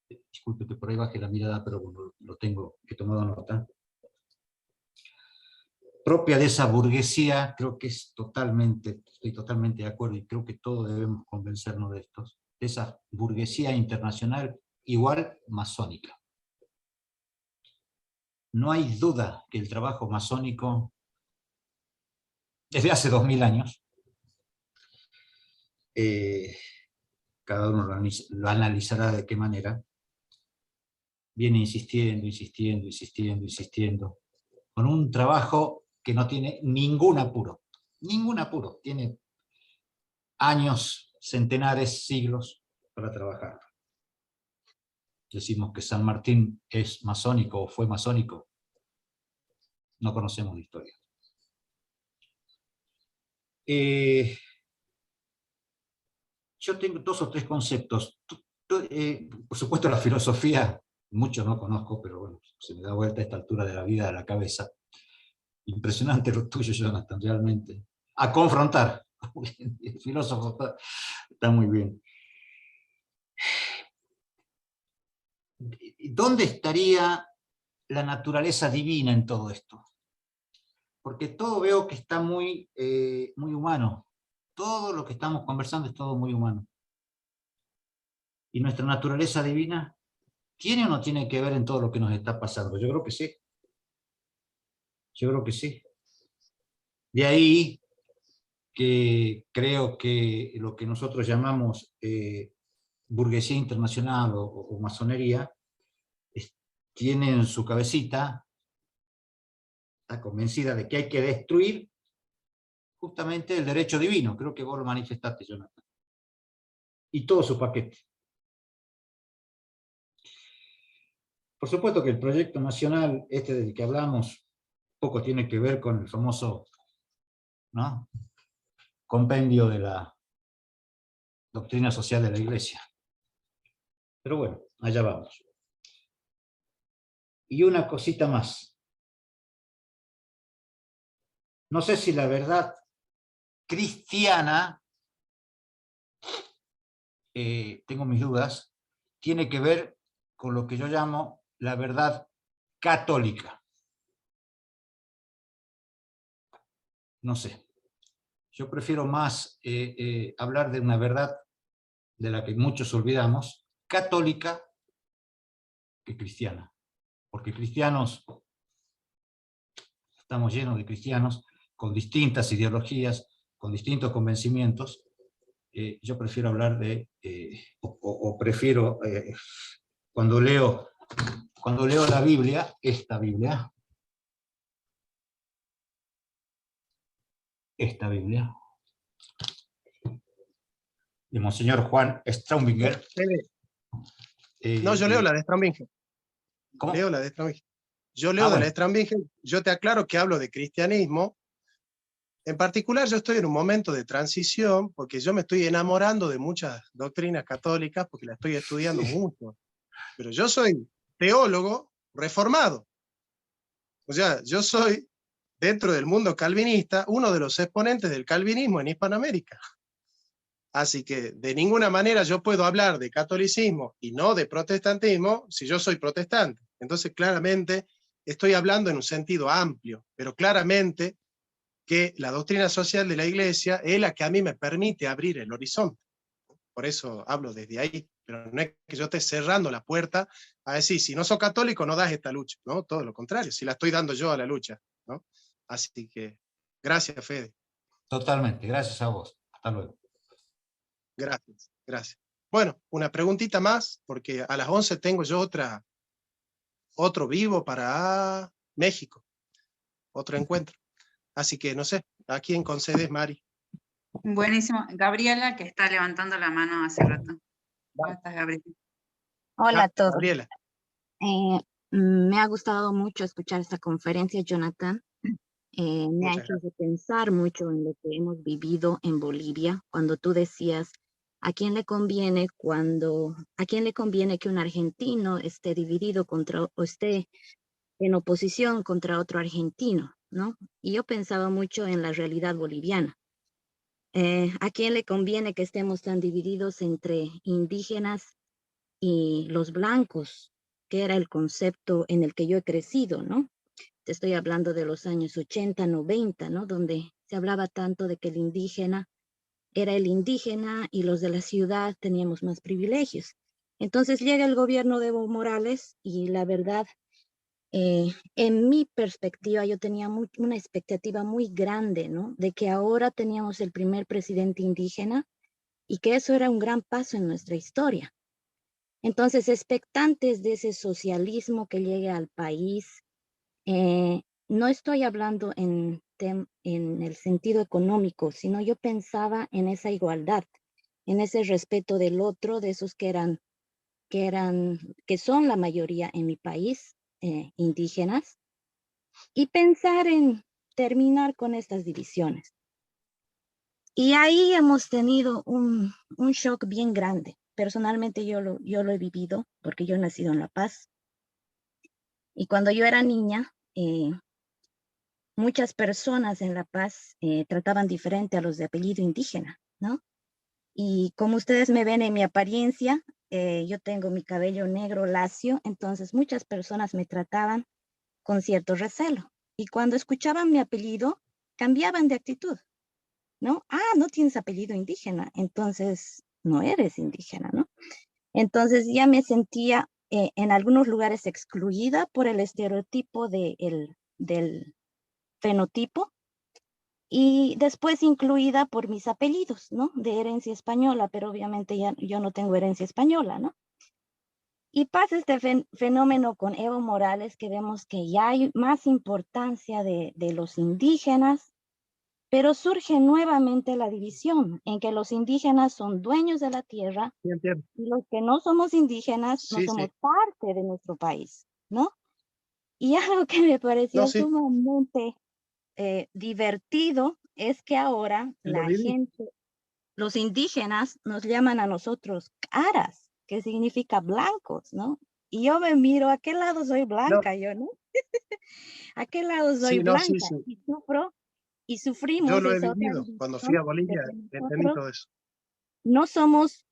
Disculpe que por ahí baje la mirada, pero bueno, lo tengo, he tomado nota. Propia de esa burguesía, creo que estoy totalmente de acuerdo y creo que todos debemos convencernos de esto, de esa burguesía internacional igual masónica. No hay duda que el trabajo masónico, desde hace 2000 años, cada uno lo analizará de qué manera, viene insistiendo, insistiendo, insistiendo, insistiendo, con un trabajo que no tiene ningún apuro, tiene años, centenares, siglos para trabajar. Decimos que San Martín es masónico o fue masónico, no conocemos la historia. Yo tengo 2 o 3 conceptos. Por supuesto la filosofía, mucho no conozco, pero bueno, se me da vuelta a esta altura de la vida a la cabeza. Impresionante lo tuyo, Jonathan, realmente. A confrontar. El filósofo está muy bien. ¿Dónde estaría la naturaleza divina en todo esto? Porque todo veo que está muy humano. Todo lo que estamos conversando es todo muy humano. ¿Y nuestra naturaleza divina tiene o no tiene que ver en todo lo que nos está pasando? Yo creo que sí. Yo creo que sí. De ahí que creo que lo que nosotros llamamos burguesía internacional o masonería, tiene en su cabecita, está convencida de que hay que destruir justamente el derecho divino. Creo que vos lo manifestaste, Jonathan. Y todo su paquete. Por supuesto que el proyecto nacional, este del que hablamos, poco tiene que ver con el famoso, ¿no?, compendio de la doctrina social de la Iglesia. Pero bueno, allá vamos. Y una cosita más. No sé si la verdad cristiana, tengo mis dudas, tiene que ver con lo que yo llamo la verdad católica. No sé. Yo prefiero más hablar de una verdad de la que muchos olvidamos, católica, que cristiana. Porque cristianos, estamos llenos de cristianos con distintas ideologías, con distintos convencimientos. Yo prefiero hablar de, prefiero, cuando leo la Biblia, esta Biblia, de Monseñor Juan Straubinger. No, yo leo la de Straubinger. ¿Cómo? Leo la de Straubinger. Yo leo de la de Straubinger. Yo te aclaro que hablo de cristianismo. En particular, yo estoy en un momento de transición, porque yo me estoy enamorando de muchas doctrinas católicas, porque las estoy estudiando mucho. Pero yo soy teólogo reformado. O sea, yo soy, dentro del mundo calvinista, uno de los exponentes del calvinismo en Hispanoamérica. Así que de ninguna manera yo puedo hablar de catolicismo y no de protestantismo si yo soy protestante. Entonces claramente estoy hablando en un sentido amplio, pero claramente que la doctrina social de la Iglesia es la que a mí me permite abrir el horizonte. Por eso hablo desde ahí, pero no es que yo esté cerrando la puerta a decir, si no sos católico no das esta lucha, ¿no? Todo lo contrario, si la estoy dando yo a la lucha, ¿no? Así que, gracias, Fede. Totalmente, gracias a vos. Hasta luego. Gracias, gracias. Bueno, una preguntita más, porque a las 11 tengo yo otro vivo para México, otro encuentro. Así que, no sé, ¿a quién concedes, Mari? Buenísimo. Gabriela, que está levantando la mano hace rato. ¿Cómo estás, Gabriela? Hola a todos. Gabriela. Me ha gustado mucho escuchar esta conferencia, Jonathan. Me ha hecho pensar mucho en lo que hemos vivido en Bolivia, cuando tú decías, ¿a quién le conviene que un argentino esté dividido o esté en oposición contra otro argentino, ¿no? Y yo pensaba mucho en la realidad boliviana. ¿A quién le conviene que estemos tan divididos entre indígenas y los blancos, que era el concepto en el que yo he crecido, ¿no? Te estoy hablando de los años 80, 90, ¿no? Donde se hablaba tanto de que el indígena era el indígena y los de la ciudad teníamos más privilegios. Entonces llega el gobierno de Evo Morales y la verdad, en mi perspectiva, yo tenía una expectativa muy grande, ¿no? De que ahora teníamos el primer presidente indígena y que eso era un gran paso en nuestra historia. Entonces, expectantes de ese socialismo que llegue al país, no estoy hablando en el sentido económico, sino yo pensaba en esa igualdad, en ese respeto del otro, de esos que son la mayoría en mi país, indígenas, y pensar en terminar con estas divisiones. Y ahí hemos tenido un shock bien grande. Personalmente yo lo he vivido porque yo he nacido en La Paz. Y cuando yo era niña, muchas personas en La Paz trataban diferente a los de apellido indígena, ¿no? Y como ustedes me ven en mi apariencia, yo tengo mi cabello negro lacio, entonces muchas personas me trataban con cierto recelo. Y cuando escuchaban mi apellido, cambiaban de actitud, ¿no? Ah, no tienes apellido indígena, entonces no eres indígena, ¿no? Entonces ya me sentía en algunos lugares excluida por el estereotipo del fenotipo y después incluida por mis apellidos, ¿no? De herencia española, pero obviamente ya yo no tengo herencia española, ¿no? Y pasa este fenómeno con Evo Morales, que vemos que ya hay más importancia de los indígenas, pero surge nuevamente la división en que los indígenas son dueños de la tierra Sí, entiendo. y los que no somos indígenas no Sí, somos sí. parte de nuestro país, ¿no? Y algo que me pareció No, sí, sumamente divertido es que ahora lo la viví. gente, los indígenas nos llaman a nosotros caras, que significa blancos, ¿no? Y yo me miro, ¿a qué lado soy No, blanca yo, no? ¿A qué lado soy sí, no, sí, blanca? sí. Y sufro y Yo sufrimos lo he esa otra vivido. Cuando fui división a de Bolivia, que entendí nosotros todo eso. no somos,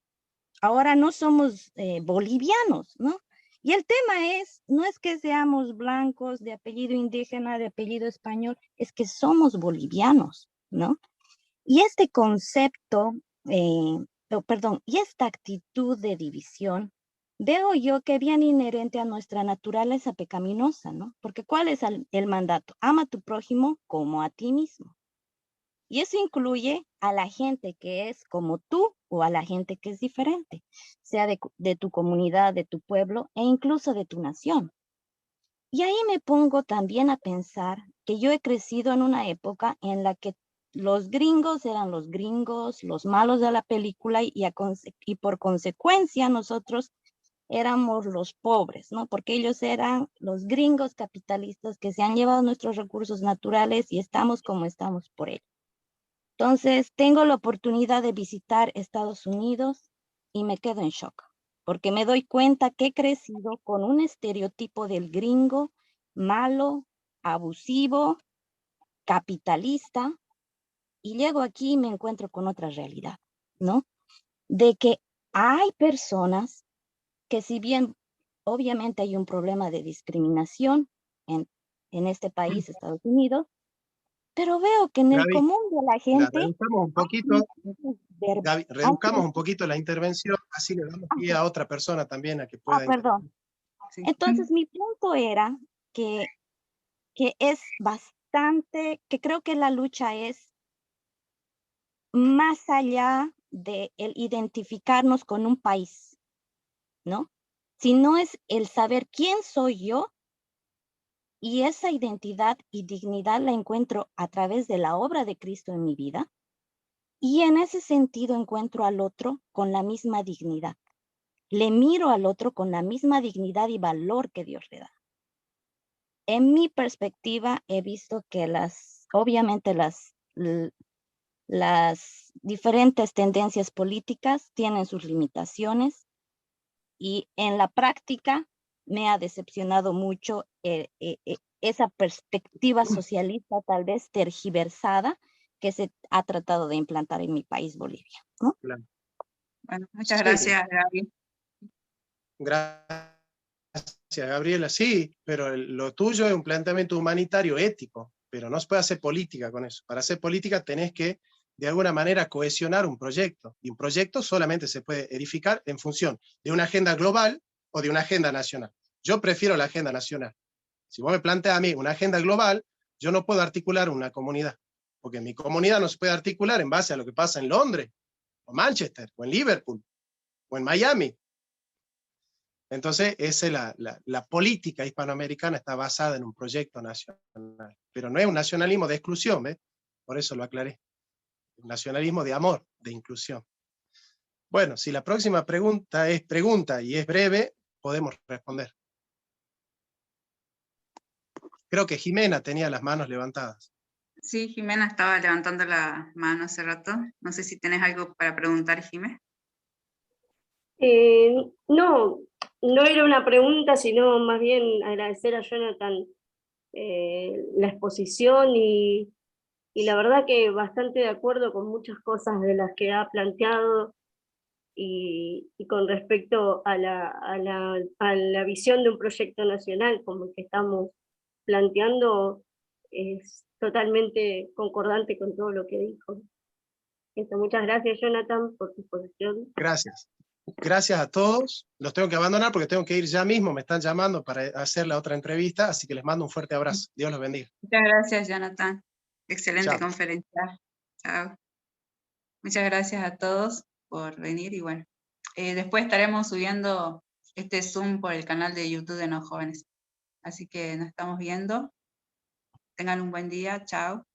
ahora no somos bolivianos, ¿no? Y el tema es, no es que seamos blancos de apellido indígena, de apellido español, es que somos bolivianos, ¿no? Y este concepto, perdón, y esta actitud de división, veo yo que es bien inherente a nuestra naturaleza pecaminosa, ¿no? Porque ¿cuál es el mandato? Ama a tu prójimo como a ti mismo. Y eso incluye a la gente que es como tú o a la gente que es diferente, sea de tu comunidad, de tu pueblo e incluso de tu nación. Y ahí me pongo también a pensar que yo he crecido en una época en la que los gringos eran los gringos, los malos de la película y por consecuencia nosotros éramos los pobres, ¿no? Porque ellos eran los gringos capitalistas que se han llevado nuestros recursos naturales y estamos como estamos por ello. Entonces, tengo la oportunidad de visitar Estados Unidos y me quedo en shock, porque me doy cuenta que he crecido con un estereotipo del gringo malo, abusivo, capitalista, y llego aquí y me encuentro con otra realidad, ¿no? De que hay personas que si bien obviamente hay un problema de discriminación en este país, Estados Unidos, pero veo que en el Gaby, común de la gente reduzcamos un poquito, Gaby, reduzcamos un poquito la intervención, así le damos pie a otra persona también a que pueda intervenir. perdón. Sí. Entonces, mi punto era que es bastante, que creo que la lucha es más allá de el identificarnos con un país, ¿no? Sino es el saber quién soy yo y esa identidad y dignidad la encuentro a través de la obra de Cristo en mi vida y en ese sentido encuentro al otro con la misma dignidad. Le miro al otro con la misma dignidad y valor que Dios le da. En mi perspectiva, he visto que obviamente las diferentes tendencias políticas tienen sus limitaciones y en la práctica me ha decepcionado mucho esa perspectiva socialista tal vez tergiversada que se ha tratado de implantar en mi país, Bolivia, ¿no? Claro. Bueno, muchas Sí, gracias, Gaby. gracias, Gabriela. Sí, pero lo tuyo es un planteamiento humanitario ético, pero no se puede hacer política con eso. Para hacer política tenés que de alguna manera cohesionar un proyecto, y un proyecto solamente se puede edificar en función de una agenda global o de una agenda nacional. Yo prefiero la agenda nacional. Si vos me planteas a mí una agenda global, yo no puedo articular una comunidad, porque mi comunidad no se puede articular en base a lo que pasa en Londres, o Manchester, o en Liverpool, o en Miami. Entonces, esa es la política hispanoamericana, está basada en un proyecto nacional, pero no es un nacionalismo de exclusión, ¿ves? Por eso lo aclaré. Un nacionalismo de amor, de inclusión. Bueno, si la próxima pregunta es pregunta y es breve, podemos responder. Creo que Jimena tenía las manos levantadas. Sí, Jimena estaba levantando la mano hace rato. No sé si tenés algo para preguntar, Jimé. No, no era una pregunta, sino más bien agradecer a Jonathan la exposición y la verdad que bastante de acuerdo con muchas cosas de las que ha planteado y con respecto a la visión de un proyecto nacional como el que estamos planteando, es totalmente concordante con todo lo que dijo. Muchas gracias, Jonathan, por tu exposición. Gracias. Gracias a todos. Los tengo que abandonar porque tengo que ir ya mismo. Me están llamando para hacer la otra entrevista, así que les mando un fuerte abrazo. Dios los bendiga. Muchas gracias, Jonathan. Excelente Chao. conferencia. Chao. Muchas gracias a todos por venir y bueno, después estaremos subiendo este Zoom por el canal de YouTube de No Jóvenes. Así que nos estamos viendo. Tengan un buen día. Chao.